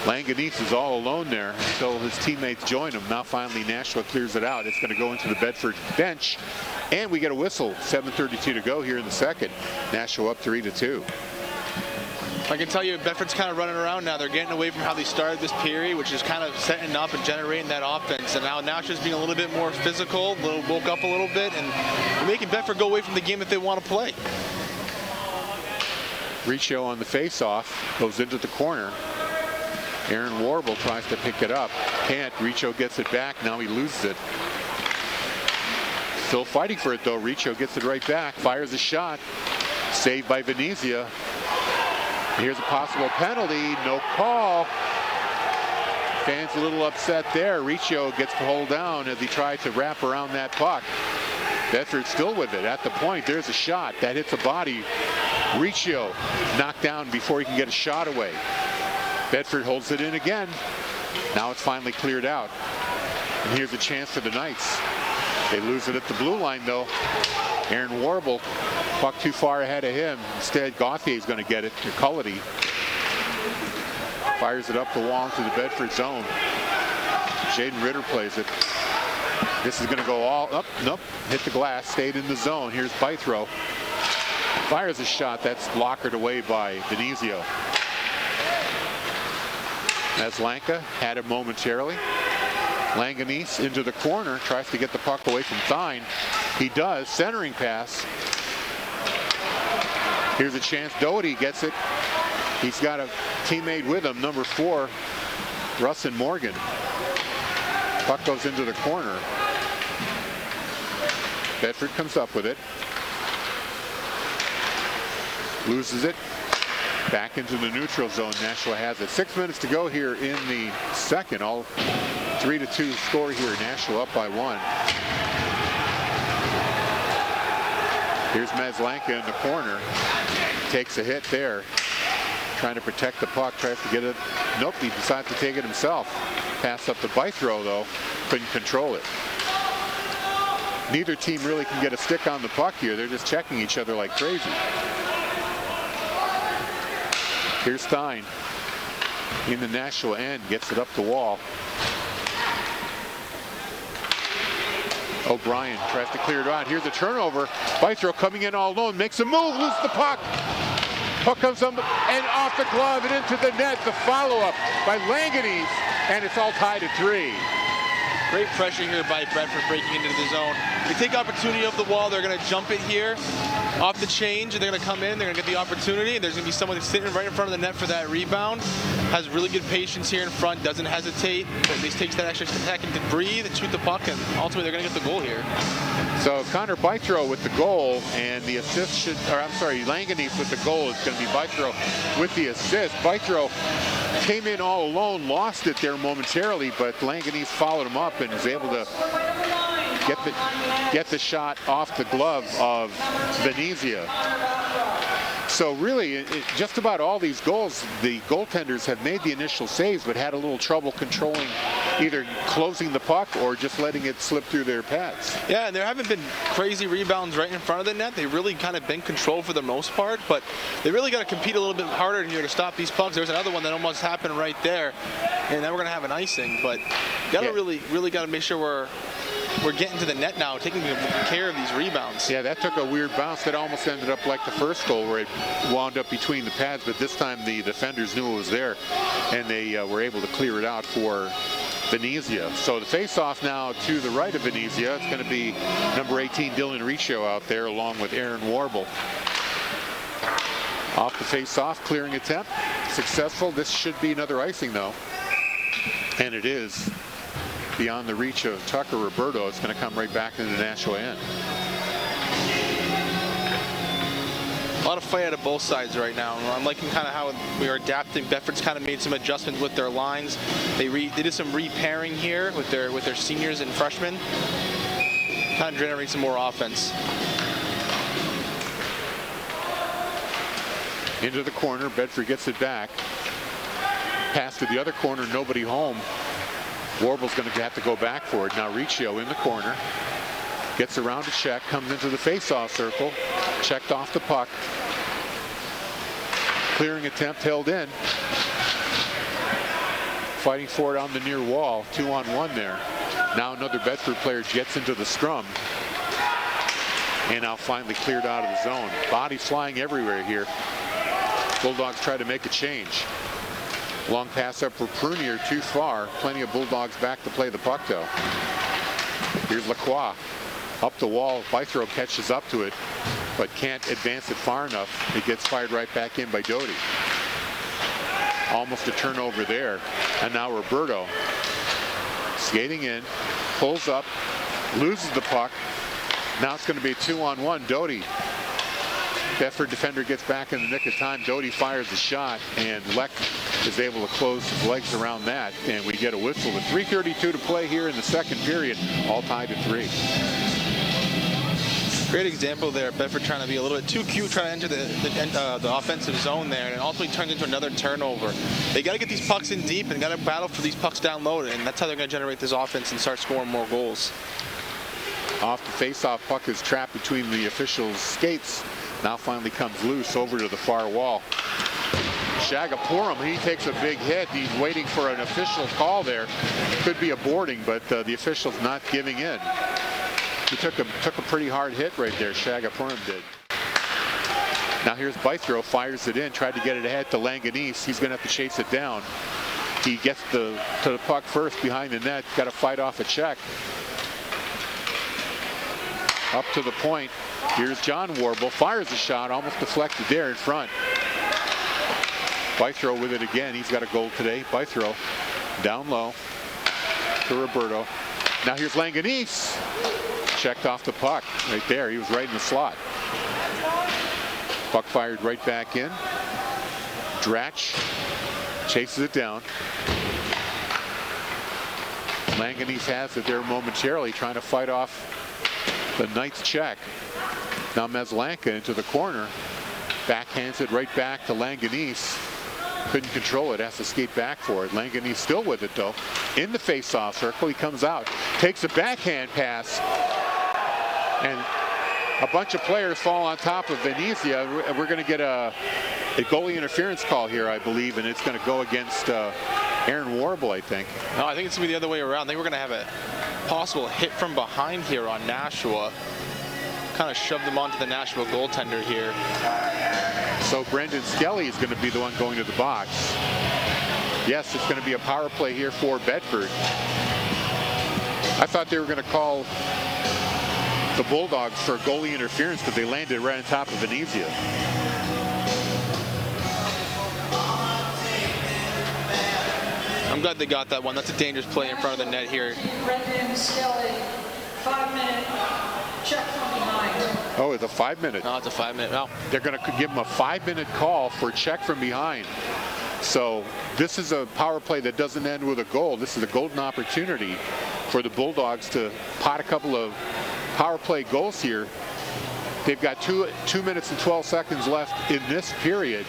Langanese is all alone there until his teammates join him. Now finally Nashua clears it out. It's going to go into the Bedford bench, and we get a whistle. 7:32 to go here in the second. Nashua up 3-2. I can tell you Bedford's kind of running around now. They're getting away from how they started this period, which is kind of setting up and generating that offense. And now Nashua's being a little bit more physical, woke up a little bit, and making Bedford go away from the game that they want to play. Riccio on the face-off, goes into the corner. Aaron Warble tries to pick it up. Can't. Riccio gets it back. Now he loses it. Still fighting for it, though. Riccio gets it right back. Fires a shot. Saved by Venezia. Here's a possible penalty. No call. Fans a little upset there. Riccio gets pulled down as he tried to wrap around that puck. Bedford still with it at the point. There's a shot that hits a body. Riccio knocked down before he can get a shot away. Bedford holds it in again. Now it's finally cleared out. And here's a chance for the Knights. They lose it at the blue line, though. Aaron Warble, puck too far ahead of him. Instead, Gauthier's going to get it to Cullity. Fires it up the wall into the Bedford zone. Jaden Ritter plays it. This is going to go all up. Nope. Hit the glass. Stayed in the zone. Here's Bythrow. Fires a shot that's blockered away by Venezio. Maslanka had it momentarily. Langanese into the corner, tries to get the puck away from Thine. He does. Centering pass. Here's a chance. Doherty gets it. He's got a teammate with him, number 4, Russin Morgan. Puck goes into the corner. Bedford comes up with it. Loses it. Back into the neutral zone. Nashua has it. 6 minutes to go here in the second. All 3-2 score here. Nashua up by 1. Here's Maslanka in the corner. Takes a hit there. Trying to protect the puck. Tries to get it. Nope, he decides to take it himself. Pass up the Bythrow, though. Couldn't control it. Neither team really can get a stick on the puck here. They're just checking each other like crazy. Here's Stein in the Nashua end, gets it up the wall. O'Brien tries to clear it out. Here's a turnover. Bythrow coming in all alone, makes a move, loses the puck. Puck comes up and off the glove and into the net. The follow-up by Langanese, and it's all tied at 3. Great pressure here by Bedford breaking into the zone. They take opportunity of the wall. They're going to jump it here off the change, and they're going to come in. They're going to get the opportunity. There's going to be someone sitting right in front of the net for that rebound. Has really good patience here in front. Doesn't hesitate. At least takes that extra second to breathe and shoot the puck, and ultimately they're going to get the goal here. So Connor Bythrow with the goal, and the assist should, or I'm sorry, Langanese with the goal. It's going to be Bythrow with the assist. Bythrow came in all alone, lost it there momentarily, but Langanese followed him up and was able to get the shot off the glove of Venezia. So really, just about all these goals, the goaltenders have made the initial saves, but had a little trouble controlling, either closing the puck or just letting it slip through their pads. Yeah, and there haven't been crazy rebounds right in front of the net. They've really kind of been controlled for the most part, but they really got to compete a little bit harder here to stop these pucks. There's another one that almost happened right there, and then we're going to have an icing, but got to really got to make sure we're getting to the net now, taking care of these rebounds. Yeah, that took a weird bounce that almost ended up like the first goal where it wound up between the pads, but this time the defenders knew it was there, and they were able to clear it out for Venezia. So the face-off now to the right of Venezia. It's going to be number 18, Dylan Riccio out there, along with Aaron Warble. Off the face-off, clearing attempt. Successful. This should be another icing, though. And it is. Beyond the reach of Tucker Roberto. It's going to come right back into the Nashua end. A lot of fight out of both sides right now. I'm liking kind of how we are adapting. Bedford's kind of made some adjustments with their lines. They did some repairing here with their seniors and freshmen. Kind of generate some more offense. Into the corner, Bedford gets it back. Pass to the other corner, nobody home. Warble's going to have to go back for it. Now Riccio in the corner. Gets around to check, comes into the face-off circle. Checked off the puck. Clearing attempt held in. Fighting for it on the near wall. 2-on-1 there. Now another Bedford player gets into the scrum. And now finally cleared out of the zone. Bodies flying everywhere here. Bulldogs try to make a change. Long pass up for Prunier, too far. Plenty of Bulldogs back to play the puck though. Here's Lacroix. Up the wall, Bythrow catches up to it, but can't advance it far enough. It gets fired right back in by Doty. Almost a turnover there. And now Roberto skating in, pulls up, loses the puck. Now it's going to be a 2-on-1. Doty. Bedford defender gets back in the nick of time. Doty fires the shot, and Leck is able to close his legs around that, and we get a whistle. With 3:32 to play here in the second period, all tied at 3. Great example there. Bedford trying to be a little bit too cute, trying to enter the offensive zone there, and it ultimately turns into another turnover. They got to get these pucks in deep and got to battle for these pucks down low, and that's how they're going to generate this offense and start scoring more goals. Off the face-off, puck is trapped between the officials' skates. Now finally comes loose over to the far wall. Shagapuram, he takes a big hit. He's waiting for an official call there. Could be a boarding, but the official's not giving in. He took a pretty hard hit right there, Shagapuram did. Now here's Bythrow, fires it in, tried to get it ahead to Langanese. He's going to have to chase it down. He gets to the puck first behind the net. Got to fight off a check. Up to the point. Here's John Warble, fires a shot, almost deflected there in front. Bythrow with it again. He's got a goal today. Bythrow down low to Roberto. Now here's Langanese. Checked off the puck right there. He was right in the slot. Puck fired right back in. Dratch chases it down. Langanese has it there momentarily, trying to fight off the Knights check. Now Meslanka into the corner. Backhands it right back to Langanese. Couldn't control it, has to skate back for it. Langanese still with it though. In the face-off circle, he comes out, takes a backhand pass, and a bunch of players fall on top of Venezia. We're going to get a goalie interference call here, I believe, and it's going to go against Aaron Warble, I think. No, I think it's going to be the other way around. I think we're going to have a possible hit from behind here on Nashua. Kind of shoved them onto the Nashua goaltender here. So Brendan Skelly is going to be the one going to the box. Yes, it's going to be a power play here for Bedford. I thought they were going to call the Bulldogs for goalie interference because they landed right on top of Venezia. I'm glad they got that one. That's a dangerous play in front of the net here. Brendan Skelly, 5-minute check from behind. Oh, it's a 5-minute. No, it's a 5-minute. No. They're going to give him a 5-minute call for check from behind. So this is a power play that doesn't end with a goal. This is a golden opportunity for the Bulldogs to pot a couple of power play goals here. They've got 2 minutes and 12 seconds left in this period.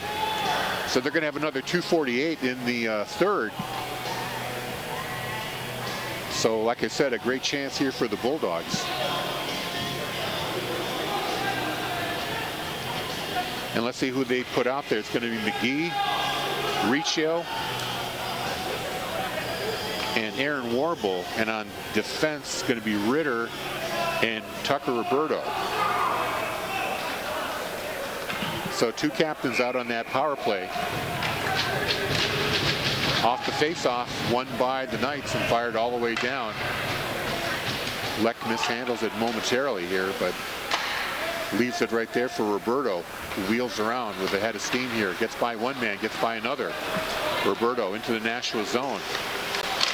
So they're going to have another 2:48 in the third. So like I said, a great chance here for the Bulldogs. And let's see who they put out there. It's going to be McGee, Riccio, and Aaron Warble. And on defense, it's going to be Ritter and Tucker Roberto. So 2 captains out on that power play. Off the face-off, won by the Knights and fired all the way down. Leck mishandles it momentarily here, but leaves it right there for Roberto, who wheels around with a head of steam here. Gets by one man, gets by another. Roberto into the Nashua zone.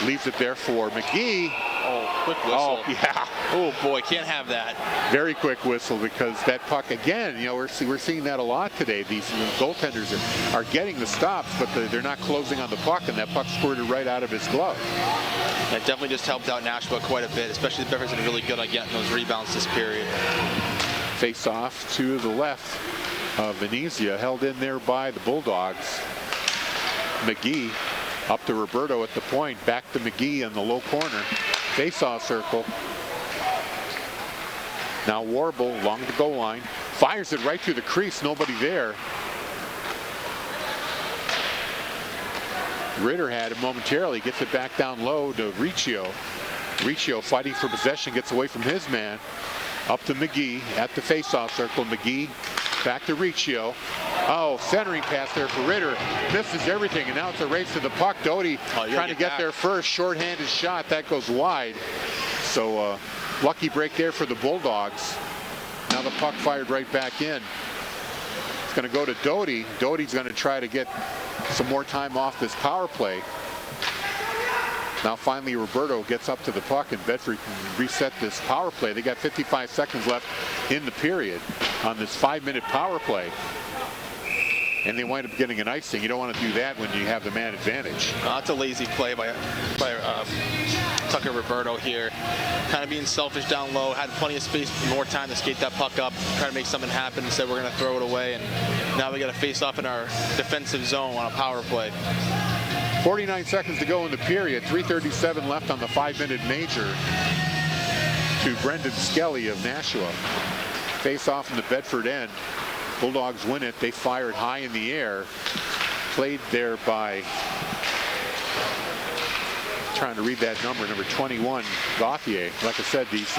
Leaves it there for McGee. Oh. Quick whistle. Oh, yeah. Oh, boy, can't have that. Very quick whistle, because that puck, again, you know, we're seeing that a lot today. These goaltenders are getting the stops, but they're not closing on the puck, and that puck squirted right out of his glove. That definitely just helped out Nashua quite a bit, especially the Bedford's been really good on getting those rebounds this period. Face off to the left of Venezia, held in there by the Bulldogs. McGee up to Roberto at the point, back to McGee in the low corner. Face-off circle. Now Warble along the goal line, fires it right through the crease, nobody there. Ritter had it momentarily, gets it back down low to Riccio. Riccio fighting for possession, gets away from his man. Up to McGee at the face-off circle. McGee back to Riccio. Oh, centering pass there for Ritter. Misses everything, and now it's a race to the puck. Doty trying to get there first. Short-handed shot. That goes wide. So lucky break there for the Bulldogs. Now the puck fired right back in. It's going to go to Doty. Doty's going to try to get some more time off this power play. Now finally Roberto gets up to the puck, and Bedford can reset this power play. They got 55 seconds left in the period on this 5-minute power play. And they wind up getting an icing. You don't want to do that when you have the man advantage. That's a lazy play by Tucker Roberto here. Kind of being selfish down low, had plenty of space, more time to skate that puck up, try to make something happen. Instead, we're going to throw it away, and now we got to face off in our defensive zone on a power play. 49 seconds to go in the period. 3:37 left on the 5-minute major to Brendan Skelly of Nashua. Face off in the Bedford end. Bulldogs win it. They fired high in the air. Played there by, trying to read that number 21, Gauthier. Like I said, these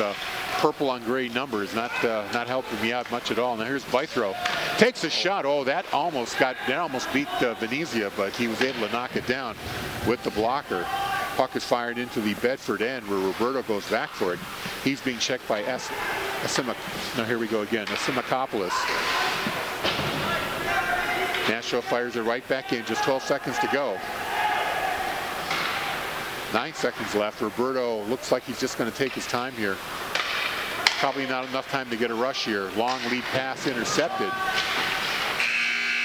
purple on gray numbers not helping me out much at all. Now here's Bythrow. Takes a shot. Oh, that almost beat Venezia, but he was able to knock it down with the blocker. Puck is fired into the Bedford end, where Roberto goes back for it. He's being checked by now here we go again. Asimakopoulos. Nashua fires it right back in. Just 12 seconds to go. 9 seconds left. Roberto looks like he's just going to take his time here. Probably not enough time to get a rush here. Long lead pass intercepted.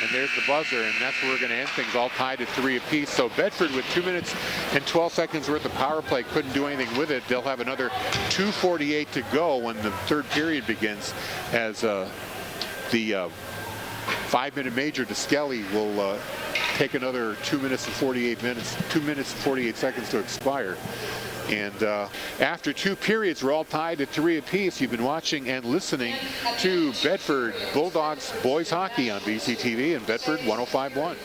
And there's the buzzer, and that's where we're going to end things, all tied at 3 apiece. So Bedford, with 2 minutes and 12 seconds worth of power play, couldn't do anything with it. They'll have another 2:48 to go when the third period begins, as the 5-minute major to Skelly will take another 2 minutes and 48 seconds to expire. And after 2 periods, we're all tied at 3 apiece. You've been watching and listening to Bedford Bulldogs boys hockey on BCTV and Bedford 105.1.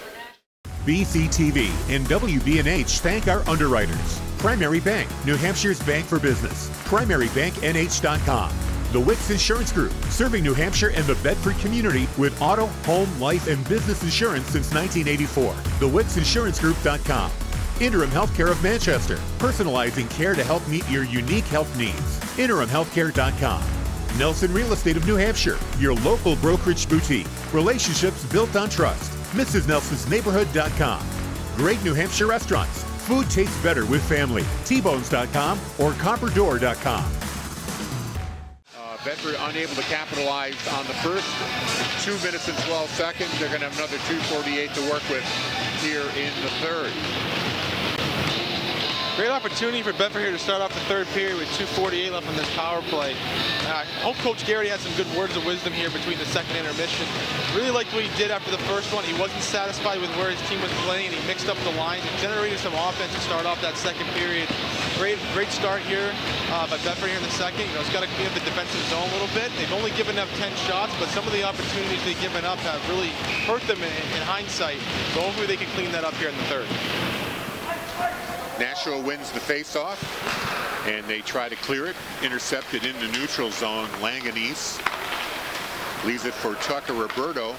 BCTV and WBNH thank our underwriters. Primary Bank, New Hampshire's bank for business. PrimaryBankNH.com. The Wicks Insurance Group, serving New Hampshire and the Bedford community with auto, home, life, and business insurance since 1984. TheWicksInsuranceGroup.com. Interim Healthcare of Manchester, personalizing care to help meet your unique health needs. InterimHealthcare.com. Nelson Real Estate of New Hampshire, your local brokerage boutique. Relationships built on trust. MrsNelsonsNeighborhood.com. Great New Hampshire restaurants. Food tastes better with family. Tbones.com or CopperDoor.com. Bedford unable to capitalize on the first 2 minutes and 12 seconds. They're going to have another 2:48 to work with here in the third. Great opportunity for Bedford here to start off the third period with 2:48 left on this power play. I hope Coach Garrity had some good words of wisdom here between the second intermission. Really liked what he did after the first one. He wasn't satisfied with where his team was playing, and he mixed up the lines and generated some offense to start off that second period. Great start here by Bedford here in the second. You know, it's got to clean up the defensive zone a little bit. They've only given up 10 shots, but some of the opportunities they've given up have really hurt them in hindsight. So hopefully they can clean that up here in the third. Nashua wins the face-off, and they try to clear it. Intercepted in the neutral zone. Langanese leaves it for Tucker Roberto.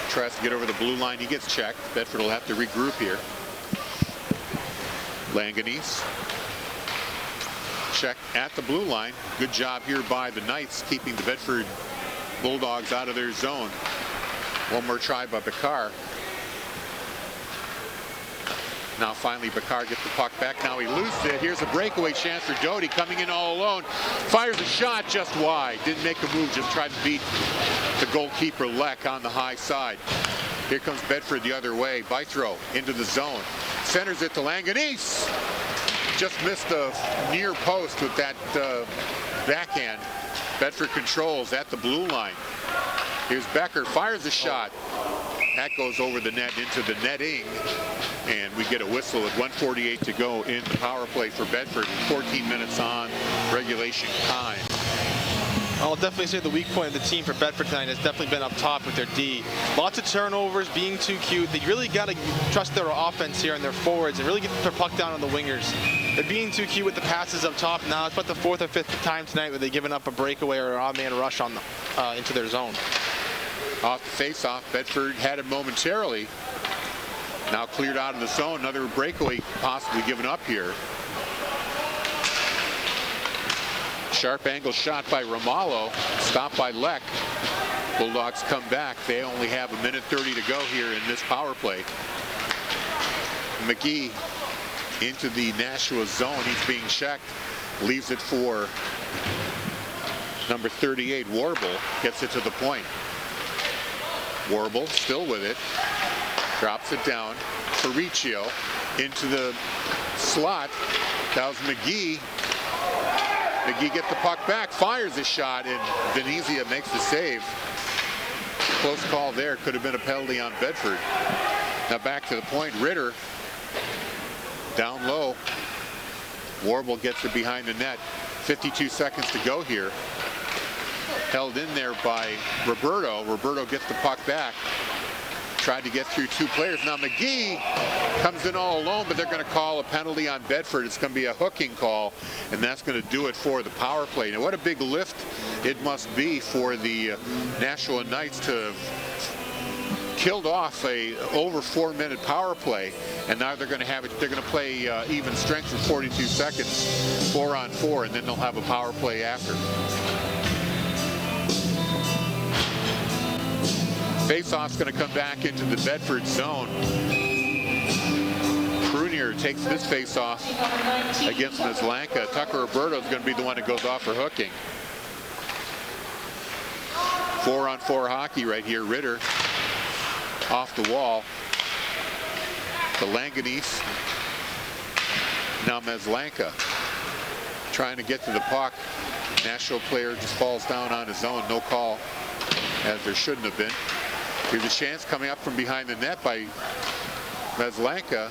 Tries to get over the blue line. He gets checked. Bedford will have to regroup here. Langanese check at the blue line. Good job here by the Knights, keeping the Bedford Bulldogs out of their zone. One more try by Bakar. Now finally Bakar gets the puck back. Now he loses it. Here's a breakaway chance for Doty coming in all alone. Fires a shot just wide. Didn't make a move, just tried to beat the goalkeeper Leck on the high side. Here comes Bedford the other way. By throw into the zone. Centers it to Langanese. Just missed the near post with that backhand. Bedford controls at the blue line. Here's Becker, fires a shot. That goes over the net into the netting, and we get a whistle at 1:48 to go in the power play for Bedford, 14 minutes on regulation time. I'll definitely say the weak point of the team for Bedford tonight has definitely been up top with their D. Lots of turnovers, being too cute. They really got to trust their offense here and their forwards and really get their puck down on the wingers. They're being too cute with the passes up top now. It's about the 4th or 5th time tonight where they've given up a breakaway or an odd-man rush on into their zone. Off the face-off, Bedford had it momentarily. Now cleared out of the zone. Another breakaway possibly given up here. Sharp angle shot by Ramallo, stopped by Leck. Bulldogs come back. They only have 1:30 to go here in this power play. McGee into the Nashua zone. He's being checked. Leaves it for number 38, Warble. Gets it to the point. Warble still with it. Drops it down for Riccio into the slot. That was McGee. McGee gets the puck back, fires a shot, and Venezia makes the save. Close call there. Could have been a penalty on Bedford. Now back to the point. Ritter down low. Warble gets it behind the net. 52 seconds to go here. Held in there by Roberto. Roberto gets the puck back. Tried to get through two players. Now McGee comes in all alone, but they're going to call a penalty on Bedford. It's going to be a hooking call, and that's going to do it for the power play. Now what a big lift it must be for the Nashua Knights to have killed off a over 4-minute power play, and now they're going to have it. They're going to play even strength for 42 seconds, 4-on-4, and then they'll have a power play after. Faceoff's going to come back into the Bedford zone. Prunier takes this faceoff against Maslanka. Tucker Roberto is going to be the one that goes off for hooking. 4-on-4 hockey right here. Ritter off the wall to Langanese. Now Maslanka trying to get to the puck. Nashua player just falls down on his own. No call, as there shouldn't have been. Here's a chance coming up from behind the net by Maslanka.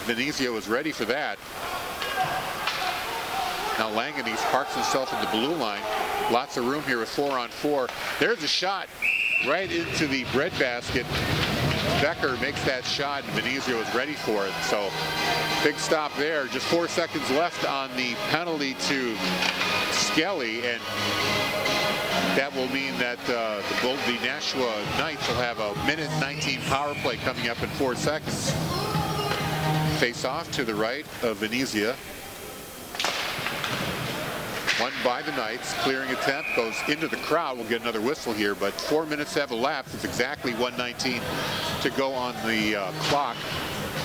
Venezia was ready for that. Now Langanese parks himself at the blue line. Lots of room here with 4-on-4. There's a shot right into the breadbasket. Becker makes that shot, and Venezia was ready for it. So big stop there. Just 4 seconds left on the penalty to Skelly, and that will mean that the Nashua Knights will have a 1:19 power play coming up in 4 seconds. Face off to the right of Venezia. Won by the Knights. Clearing attempt goes into the crowd. We'll get another whistle here, but 4 minutes have elapsed. It's exactly 1:19 to go on the clock.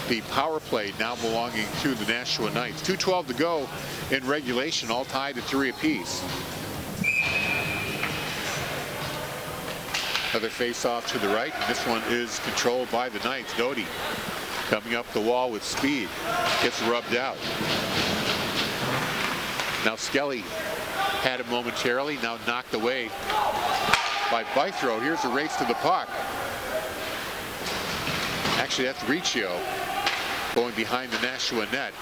The power play now belonging to the Nashua Knights. 2:12 to go in regulation, all tied at 3 apiece. Another face-off to the right, and this one is controlled by the Knights. Doty coming up the wall with speed. Gets rubbed out. Now Skelly had it momentarily, now knocked away by Bythrow. Here's a race to the puck. Actually, that's Riccio going behind the Nashua net.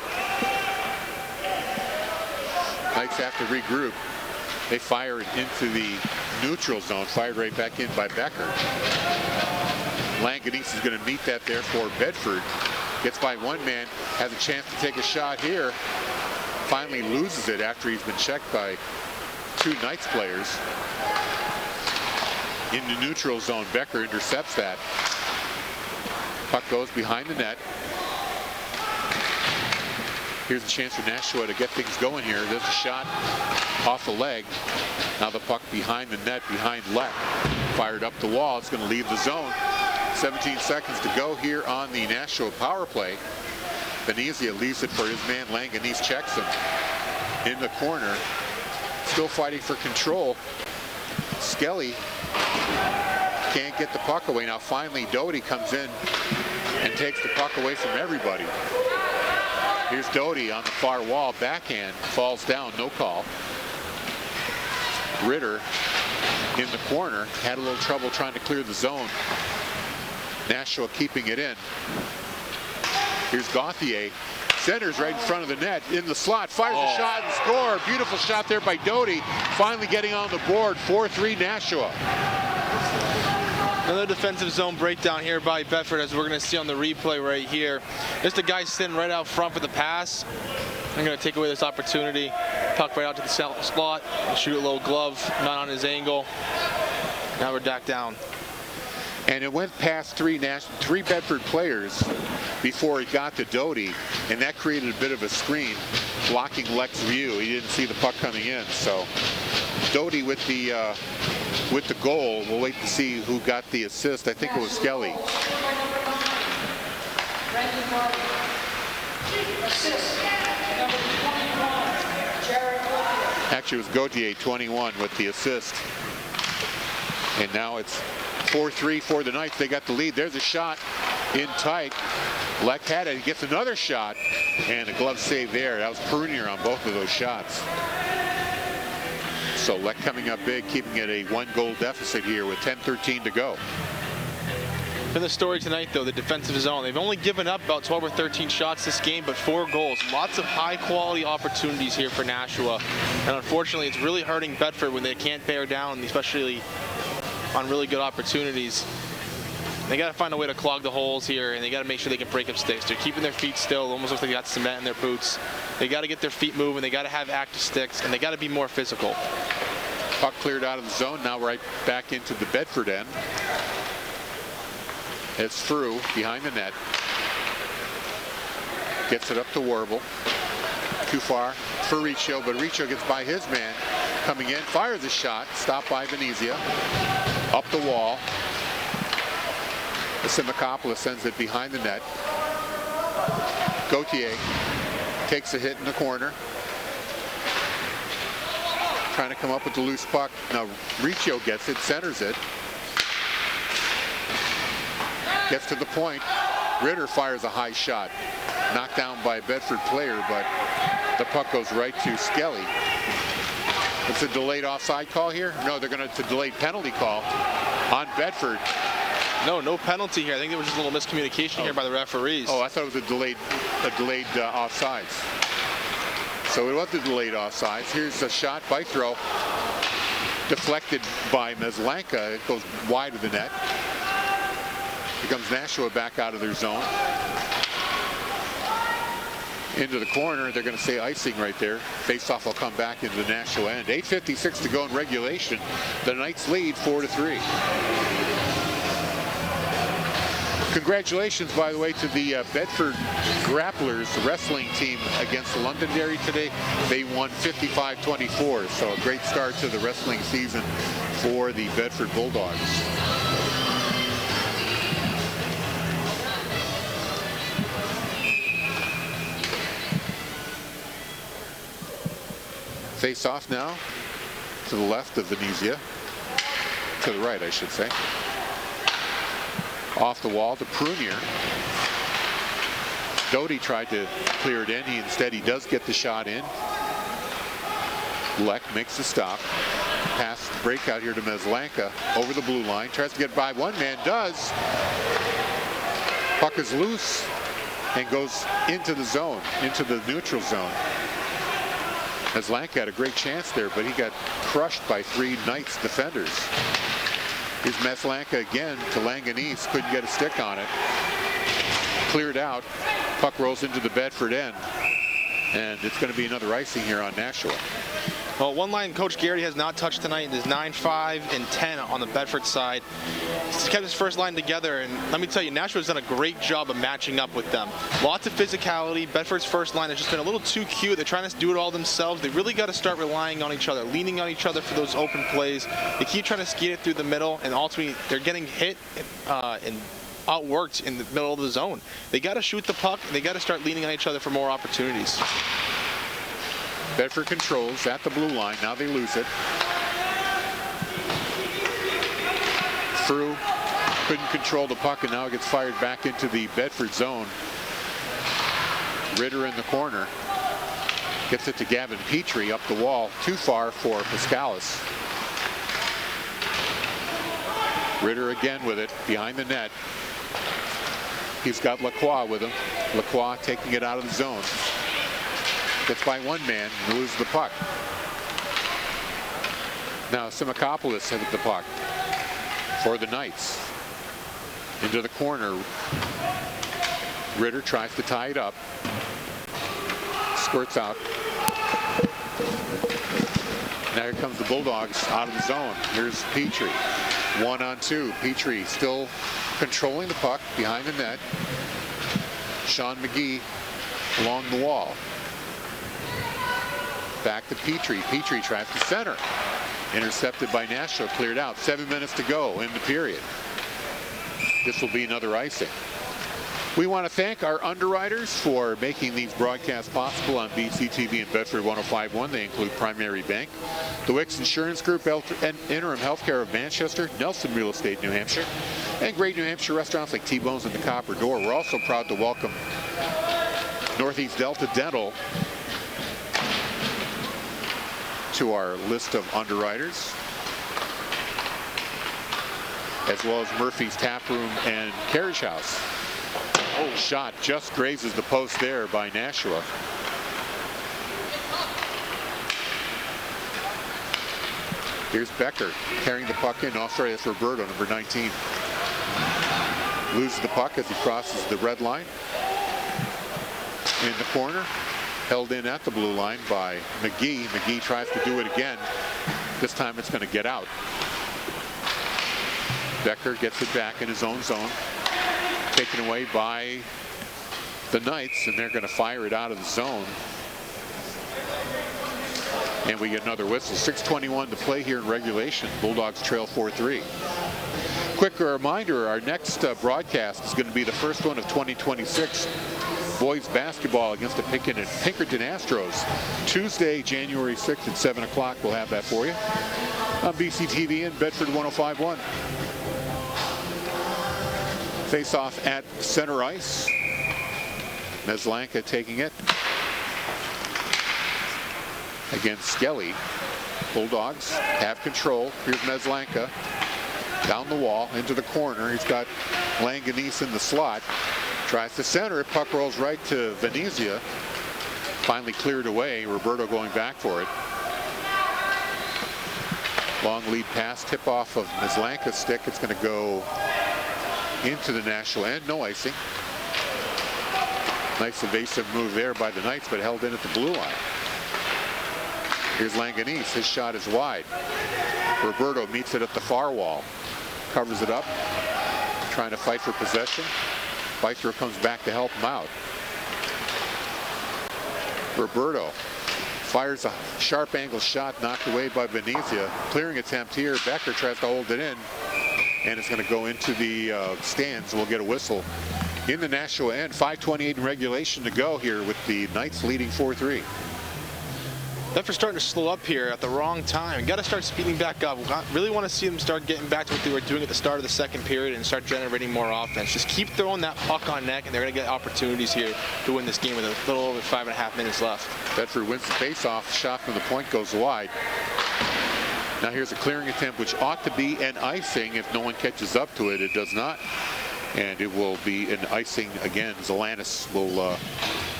Knights have to regroup. They fire it into the neutral zone, fired right back in by Becker. Langanese is going to meet that there for Bedford. Gets by one man, has a chance to take a shot here. Finally loses it after he's been checked by 2 Knights players. In the neutral zone, Becker intercepts that. Puck goes behind the net. Here's a chance for Nashua to get things going here. There's a shot off the leg. Now the puck behind the net, behind Leck. Fired up the wall. It's going to leave the zone. 17 seconds to go here on the Nashua power play. Venezia leaves it for his man. Langanese checks him in the corner. Still fighting for control. Skelly can't get the puck away. Now finally Doty comes in and takes the puck away from everybody. Here's Doty on the far wall. Backhand. Falls down. No call. Ritter in the corner. Had a little trouble trying to clear the zone. Nashua keeping it in. Here's Gauthier. Centers right in front of the net. In the slot. Fires a shot and score. Beautiful shot there by Doty. Finally getting on the board. 4-3 Nashua. Another defensive zone breakdown here by Bedford, as we're going to see on the replay right here. Just a guy sitting right out front for the pass. I'm going to take away this opportunity. Puck right out to the slot. Shoot a low glove. Not on his angle. Now we're back down. And it went past three Bedford players before it got to Doty, and that created a bit of a screen, blocking Leck's view. He didn't see the puck coming in. So Doty with the goal. We'll wait to see who got the assist. I think it was Skelly. Actually, it was Gauthier, 21, with the assist. And now it's 4-3 for the Knights. They got the lead. There's a shot in tight. Leck had it. He gets another shot, and a glove save there. That was Prunier on both of those shots. So Leck coming up big, keeping it a 1-goal deficit here with 10:13 to go. For the story tonight, though, the defensive zone. They've only given up about 12 or 13 shots this game, but 4 goals. Lots of high-quality opportunities here for Nashua. And unfortunately, it's really hurting Bedford when they can't bear down, especially on really good opportunities. They got to find a way to clog the holes here, and they got to make sure they can break up sticks. They're keeping their feet still. Almost looks like they got cement in their boots. They got to get their feet moving. They got to have active sticks, and they got to be more physical. Puck cleared out of the zone. Now right back into the Bedford end. It's through behind the net. Gets it up to Warble. Too far for Riccio, but Riccio gets by his man. Coming in, fires a shot. Stopped by Venezia. Up the wall. Simakopoulos sends it behind the net. Gauthier takes a hit in the corner. Trying to come up with the loose puck. Now Riccio gets it, centers it. Gets to the point. Ritter fires a high shot. Knocked down by a Bedford player, but the puck goes right to Skelly. It's a delayed offside call here? No, they're going to, it's a delayed penalty call on Bedford. No penalty here. I think there was just a little miscommunication here by the referees. Oh, I thought it was a delayed offsides. So it was a delayed offsides. Here's a shot by throw. Deflected by Meslanka. It goes wide of the net. Here comes Nashua back out of their zone. Into the corner. They're going to say icing right there. Face-off will come back into the Nashua end. 8:56 to go in regulation. The Knights lead 4-3. Congratulations, by the way, to the Bedford Grapplers wrestling team against Londonderry today. They won 55-24, so a great start to the wrestling season for the Bedford Bulldogs. Face off now to the left of Venezia. To the right, I should say. Off the wall to Prunier. Doty tried to clear it in. Instead, he does get the shot in. Leck makes the stop. Pass breakout here to Meslanka over the blue line. Tries to get by one man. Does. Puck is loose and goes into the zone, into the neutral zone. Meslanka had a great chance there, but he got crushed by 3 Knights defenders. Here's Meslanka again to Langanese. Couldn't get a stick on it. Cleared out. Puck rolls into the Bedford end. And it's going to be another icing here on Nashua. Well, one line Coach Garrity has not touched tonight is 9, 5, and 10 on the Bedford side. He's kept his first line together, and let me tell you, Nashua's done a great job of matching up with them. Lots of physicality. Bedford's first line has just been a little too cute. They're trying to do it all themselves. They really got to start relying on each other, leaning on each other for those open plays. They keep trying to skate it through the middle, and ultimately they're getting hit and outworked in the middle of the zone. They got to shoot the puck, and they got to start leaning on each other for more opportunities. Bedford controls at the blue line. Now they lose it. Frew couldn't control the puck, and now it gets fired back into the Bedford zone. Ritter in the corner. Gets it to Gavin Petrie up the wall. Too far for Pascalis. Ritter again with it behind the net. He's got Lacroix with him. Lacroix taking it out of the zone. Gets by one man and loses the puck. Now Simakopoulos has the puck for the Knights. Into the corner. Ritter tries to tie it up. Squirts out. Now here comes the Bulldogs out of the zone. Here's Petrie. 1-on-2. Petrie still controlling the puck behind the net. Sean McGee along the wall. Back to Petrie. Petrie tries to center. Intercepted by Nashua. Cleared out. 7 minutes to go in the period. This will be another icing. We want to thank our underwriters for making these broadcasts possible on BCTV and Bedford 105.1. They include Primary Bank, the Wicks Insurance Group, Interim Healthcare of Manchester, Nelson Real Estate, New Hampshire, and great New Hampshire restaurants like T-Bones and the Copper Door. We're also proud to welcome Northeast Delta Dental to our list of underwriters, as well as Murphy's Tap Room and Carriage House. Oh, shot just grazes the post there by Nashua. Here's Becker carrying the puck in. Oh, sorry, that's Roberto, number 19. Loses the puck as he crosses the red line. In the corner, held in at the blue line by McGee. McGee tries to do it again. This time it's going to get out. Becker gets it back in his own zone. Taken away by the Knights, and they're going to fire it out of the zone. And we get another whistle. 6:21 to play here in regulation. Bulldogs trail 4-3. Quick reminder, our next broadcast is going to be the first one of 2026. Boys basketball against the Pinkerton Astros. Tuesday, January 6th at 7 o'clock. We'll have that for you on BCTV and Bedford 105.1. Face-off at center ice. Meslanka taking it against Skelly. Bulldogs have control. Here's Meslanka down the wall into the corner. He's got Langanese in the slot. Tries to center it. Puck rolls right to Venezia. Finally cleared away. Roberto going back for it. Long lead pass. Tip off of Meslanka's stick. It's going to go into the Nashua end. No icing. Nice evasive move there by the Knights, but held in at the blue line. Here's Langanese. His shot is wide. Roberto meets it at the far wall. Covers it up. Trying to fight for possession. Bythrow comes back to help him out. Roberto fires a sharp angle shot, knocked away by Venezia. Clearing attempt here. Becker tries to hold it in, and it's going to go into the stands. We'll get a whistle in the Nashua end. 5:28 in regulation to go here with the Knights leading 4-3. Bedford's starting to slow up here at the wrong time. Got to start speeding back up. Really want to see them start getting back to what they were doing at the start of the second period and start generating more offense. Just keep throwing that puck on net, and they're going to get opportunities here to win this game with a little over 5.5 minutes left. Bedford wins the faceoff. Shot from the point goes wide. Now here's a clearing attempt, which ought to be an icing if no one catches up to it. It does not. And it will be an icing again. Zelanis will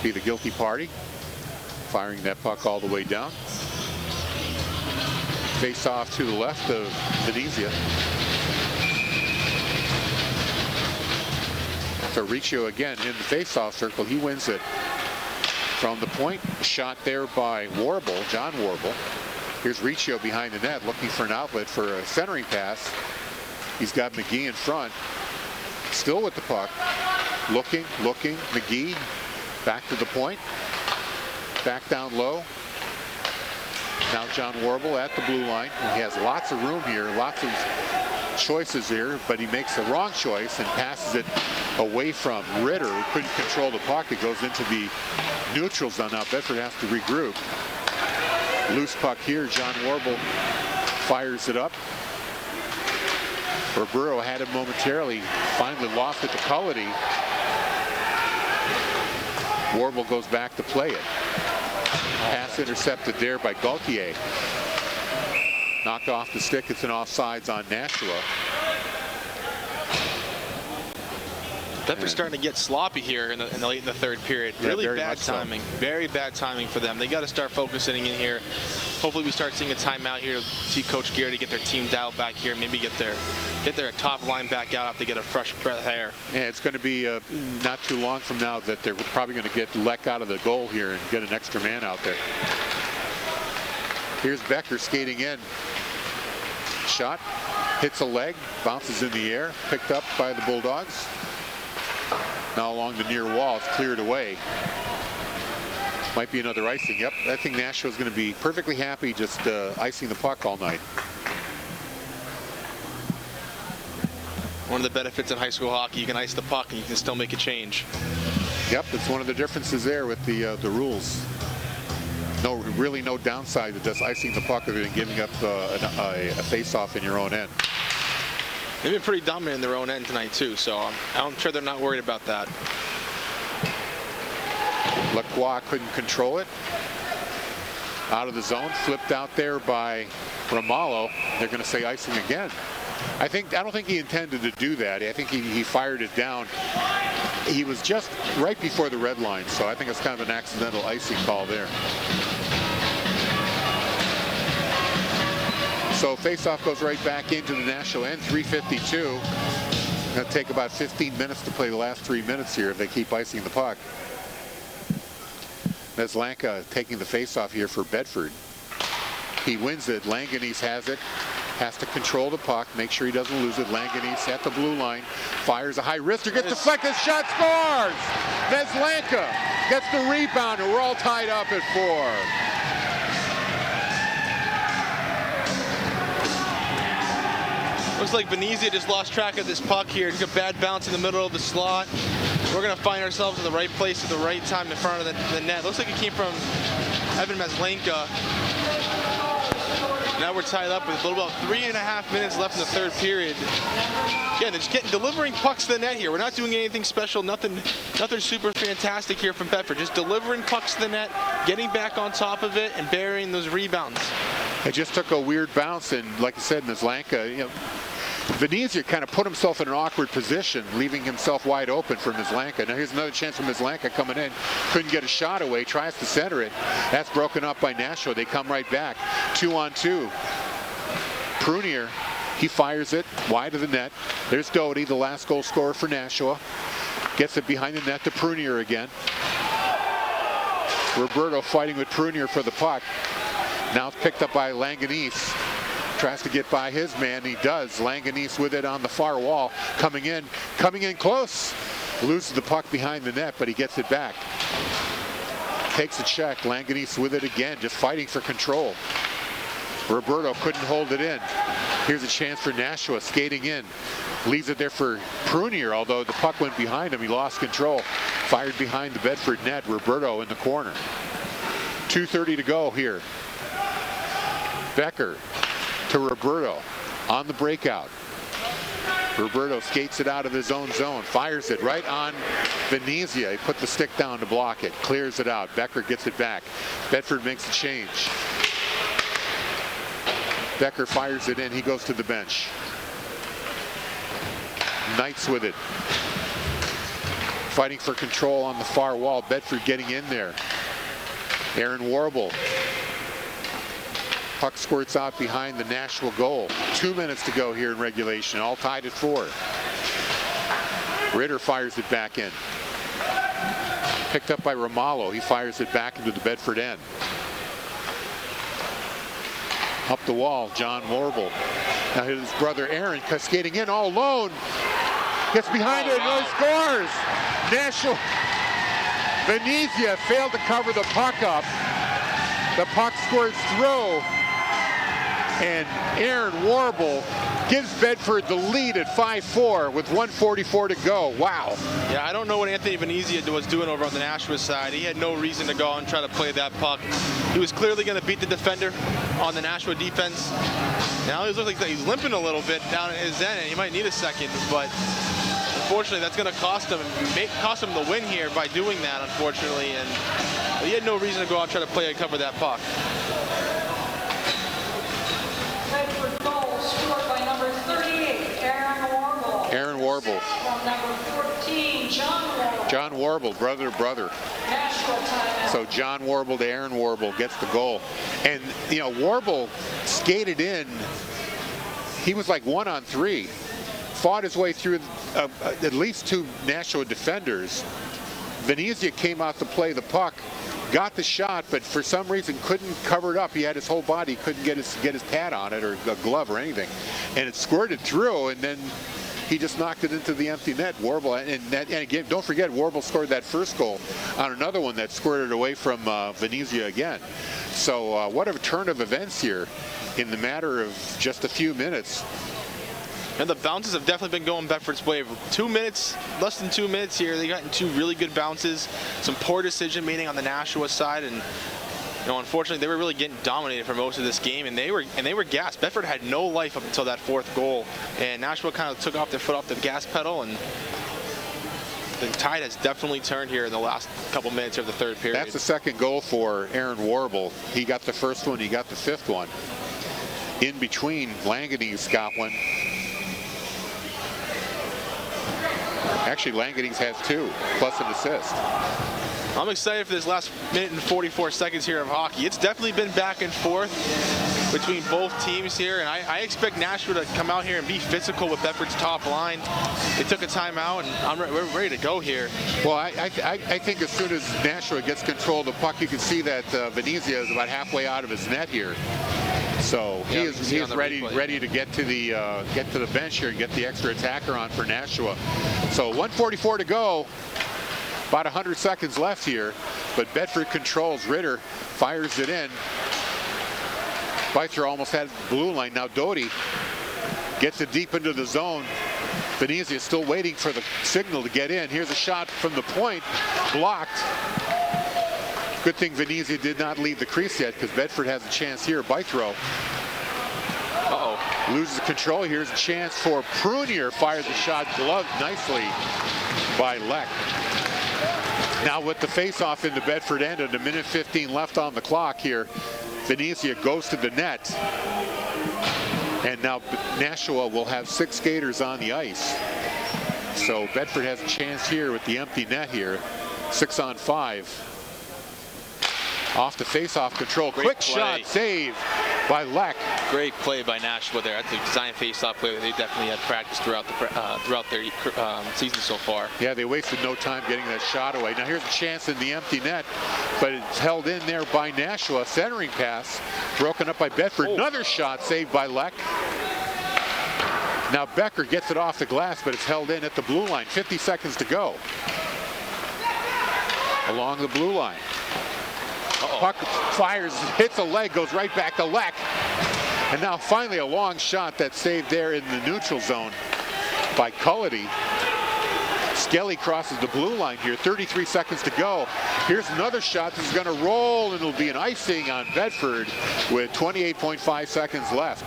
be the guilty party. Firing that puck all the way down. Face off to the left of Venezia. So Riccio again in the face-off circle. He wins it from the point. Shot there by Warble, John Warble. Here's Riccio behind the net looking for an outlet for a centering pass. He's got McGee in front. Still with the puck. Looking. McGee back to the point. Back down low. Now John Warble at the blue line. He has lots of room here, lots of choices here, but he makes the wrong choice and passes it away from Ritter, who couldn't control the puck. It goes into the neutral zone. Now Bedford has to regroup. Loose puck here. John Warble fires it up. Roberto had it momentarily, finally lost it to Cullity. Warble goes back to play it. Pass intercepted there by Gaultier. Knocked off the stick. It's an offsides on Nashua. Bedford's starting to get sloppy here in the late in the third period. Yeah, really very bad much so. timing. Very bad timing for them. They got to start focusing in here. Hopefully we start seeing a timeout here to see Coach Garrity get their team dialed back here. Maybe get their top line back out after they get a fresh breath of air. Yeah, it's going to be not too long from now that they're probably going to get Leck out of the goal here and get an extra man out there. Here's Becker skating in. Shot, hits a leg, bounces in the air, picked up by the Bulldogs. Now along the near wall, it's cleared away. Might be another icing. Yep, I think Nashua's going to be perfectly happy just icing the puck all night. One of the benefits in high school hockey, you can ice the puck and you can still make a change. Yep, it's one of the differences there with the rules. Really no downside to just icing the puck other than giving up a face-off in your own end. They've been pretty dominant in their own end tonight too, so I'm sure they're not worried about that. Lacroix couldn't control it. Out of the zone, flipped out there by Ramallo. They're going to say icing again. I don't think he intended to do that. I think he fired it down. He was just right before the red line, so I think it's kind of an accidental icing call there. So faceoff goes right back into the Nashua end, 3:52. Going to take about 15 minutes to play the last 3 minutes here if they keep icing the puck. Neslanka taking the faceoff here for Bedford. He wins it. Langanese has it. Has to control the puck, make sure he doesn't lose it. Langanese at the blue line, fires a high wrister, gets deflected, shot, scores! Neslanka gets the rebound, and we're all tied up at 4. Looks like Venezia just lost track of this puck here. Took a bad bounce in the middle of the slot. We're going to find ourselves in the right place at the right time in front of the net. Looks like it came from Evan Maslenka. Now we're tied up with about 3.5 minutes left in the third period. Again, they're just delivering pucks to the net here. We're not doing anything special, nothing super fantastic here from Bedford. Just delivering pucks to the net, getting back on top of it, and burying those rebounds. It just took a weird bounce, and like I said, Neslanka, Venezia kind of put himself in an awkward position, leaving himself wide open for Neslanka. Now here's another chance for Neslanka coming in. Couldn't get a shot away, tries to center it. That's broken up by Nashua. They come right back. 2-on-2. Prunier, he fires it wide of the net. There's Doty, the last goal scorer for Nashua. Gets it behind the net to Prunier again. Roberto fighting with Prunier for the puck. Now it's picked up by Langanese. Tries to get by his man, he does. Langanese with it on the far wall, coming in close. Loses the puck behind the net, but he gets it back. Takes a check, Langanese with it again, just fighting for control. Roberto couldn't hold it in. Here's a chance for Nashua, skating in. Leaves it there for Prunier, although the puck went behind him, he lost control. Fired behind the Bedford net, Roberto in the corner. 2:30 to go here. Becker to Roberto on the breakout. Roberto skates it out of his own zone, fires it right on Venezia. He put the stick down to block it, clears it out. Becker gets it back. Bedford makes a change. Becker fires it in, he goes to the bench. Knights with it. Fighting for control on the far wall. Bedford getting in there. Aaron Warble. Puck squirts out behind the Nashua goal. 2 minutes to go here in regulation, all tied at 4. Ritter fires it back in. Picked up by Ramallo. He fires it back into the Bedford end. Up the wall, John Warble. Now his brother Aaron skating in all alone. Gets behind it and scores! Nashua. Venezia failed to cover the puck up. The puck squirts through. And Aaron Warble gives Bedford the lead at 5-4 with 1:44 to go. Wow. Yeah, I don't know what Anthony Venezia was doing over on the Nashua side. He had no reason to go and try to play that puck. He was clearly going to beat the defender on the Nashua defense. Now he looks like he's limping a little bit down at his end, and he might need a second, but unfortunately that's going to cost him the win here by doing that, unfortunately, and he had no reason to go out and try to play and cover that puck. Bedford goal scored by number 38, Aaron Warble. Aaron Warble. From number 14, John Warble. John Warble, brother to brother. Nashua timeout. So John Warble to Aaron Warble gets the goal. And, you know, Warble skated in. He was like 1-on-3. Fought his way through at least 2 Nashua defenders. Venezia came out to play the puck, got the shot, but for some reason couldn't cover it up. He had his whole body, couldn't get his pad on it or a glove or anything. And it squirted through, and then he just knocked it into the empty net. Warble, and again, don't forget, Warble scored that first goal on another one that squirted away from Venezia again. So what a turn of events here in the matter of just a few minutes. And the bounces have definitely been going Bedford's way. 2 minutes, less than 2 minutes here. They got 2 really good bounces. Some poor decision making on the Nashua side, and unfortunately, they were really getting dominated for most of this game, and they were gassed. Bedford had no life up until that 4th goal, and Nashua kind of took off their foot off the gas pedal, and the tide has definitely turned here in the last couple minutes of the 3rd period. That's the 2nd goal for Aaron Warble. He got the 1st one, he got the 5th one. In between, Langanese got one. Actually, Langanese has 2, plus an assist. I'm excited for this last minute and 44 seconds here of hockey. It's definitely been back and forth between both teams here, and I expect Nashua to come out here and be physical with Bedford's top line. They took a timeout, and we're ready to go here. Well, I think as soon as Nashua gets control of the puck, you can see that Venezia is about halfway out of his net here. So he is ready to get to the bench here and get the extra attacker on for Nashua. So 1:44 to go. About 100 seconds left here, but Bedford controls. Ritter fires it in. Beitzer almost had blue line. Now Doty gets it deep into the zone. Venezia still waiting for the signal to get in. Here's a shot from the point, blocked. Good thing Venezia did not leave the crease yet, because Bedford has a chance here. Beitzer loses control. Here's a chance for Prunier. Fires a shot, gloved nicely by Leck. Now with the face-off in the Bedford end and a minute 15 left on the clock here, Venezia goes to the net. And now Nashua will have 6 skaters on the ice. So Bedford has a chance here with the empty net here. 6-on-5. Off the face-off control. Quick shot save by Leck. Great play by Nashua there. That's a design face-off play that they definitely had practiced throughout their season so far. Yeah, they wasted no time getting that shot away. Now here's a chance in the empty net, but it's held in there by Nashua. Centering pass broken up by Bedford. Another shot saved by Leck. Now Becker gets it off the glass, but it's held in at the blue line. 50 seconds to go. Along the blue line. Puck fires, hits a leg, goes right back to Leck. And now finally a long shot that's saved there in the neutral zone by Cullity. Skelly crosses the blue line here, 33 seconds to go. Here's another shot that's going to roll, and it'll be an icing on Bedford with 28.5 seconds left.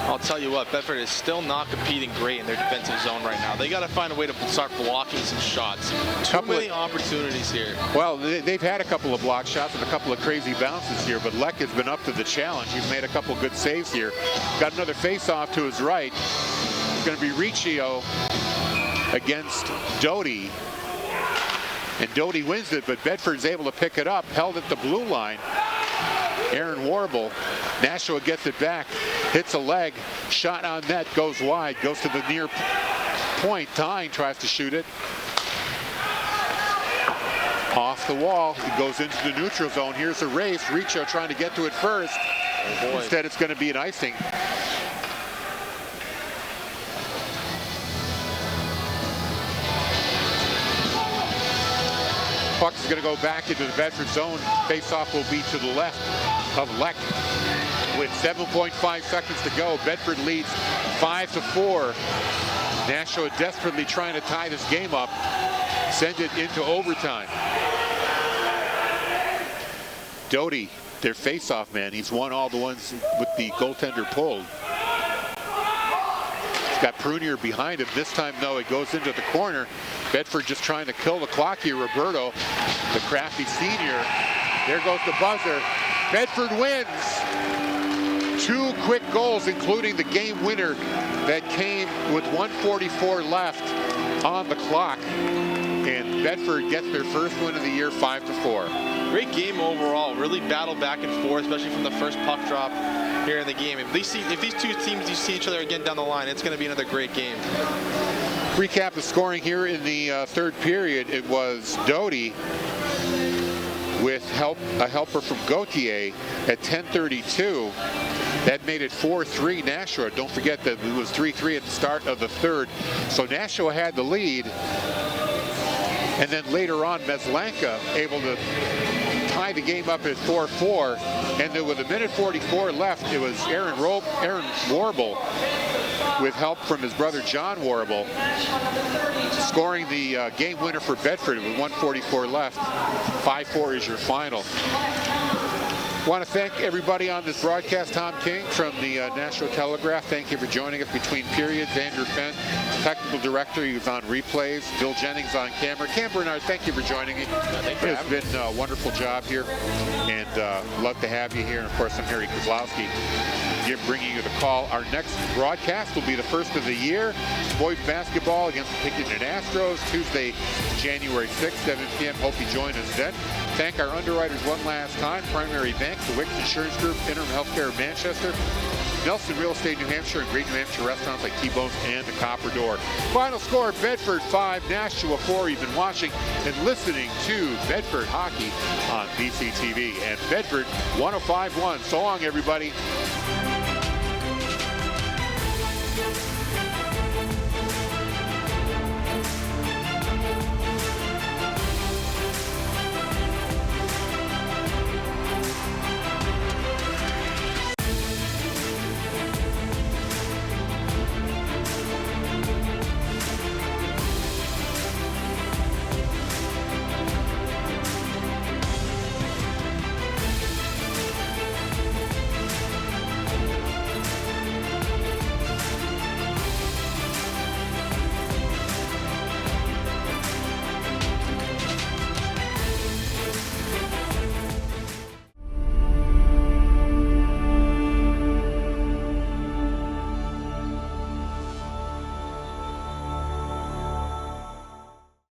I'll tell you what, Bedford is still not competing great in their defensive zone right now. They got to find a way to start blocking some shots. Too many opportunities here. Well, they've had a couple of block shots and a couple of crazy bounces here, but Leck has been up to the challenge. He's made a couple good saves here. Got another face-off to his right. It's going to be Riccio against Doty. And Doty wins it, but Bedford's able to pick it up, held at the blue line. Aaron Warble. Nashua gets it back, hits a leg, shot on net, goes wide, goes to the near point. Tyne tries to shoot it. Off the wall, it goes into the neutral zone. Here's a race. Riccio trying to get to it first. Instead, it's going to be an icing. Puck is going to go back into the Bedford zone. Face-off will be to the left of Leck. With 7.5 seconds to go, Bedford leads 5-4. Nashua desperately trying to tie this game up, send it into overtime. Doty, their face-off man, he's won all the ones with the goaltender pulled. He's got Prunier behind him. This time, though, it goes into the corner. Bedford just trying to kill the clock here. Roberto, the crafty senior. There goes the buzzer. Bedford wins. 2 quick goals, including the game winner that came with 1:44 left on the clock. And Bedford gets their first win of the year, 5-4. Great game overall. Really battled back and forth, especially from the first puck drop here in the game. If these two teams see each other again down the line, it's going to be another great game. Recap the scoring here in the third period. It was Doty with a helper from Gauthier at 10:32. That made it 4-3 Nashua. Don't forget that it was 3-3 at the start of the third. So Nashua had the lead. And then later on, Meslanka able to tie the game up at 4-4. And then with 1:44 left, it was Aaron Warble, with help from his brother John Warble, scoring the game winner for Bedford with 1:44 left. 5-4 is your final. I want to thank everybody on this broadcast. Tom King from the Nashua Telegraph. Thank you for joining us between periods. Andrew Fenn, technical director. He was on replays. Bill Jennings on camera. Cam Bernard, thank you for joining me. It's been a wonderful job here, and love to have you here. And of course, I'm Harry Kozlowski, bringing you the call. Our next broadcast will be the first of the year. Boys basketball against the Pickerington Astros, Tuesday, January 6th, 7 p.m. Hope you join us then. Thank our underwriters one last time. Primary Bank, the Wicks Insurance Group, Interim Healthcare of Manchester, Nelson Real Estate New Hampshire, and great New Hampshire restaurants like T-Bones and the Copper Door. Final score, Bedford 5, Nashua 4. You've been watching and listening to Bedford Hockey on BCTV. And Bedford 105-1. So long, everybody.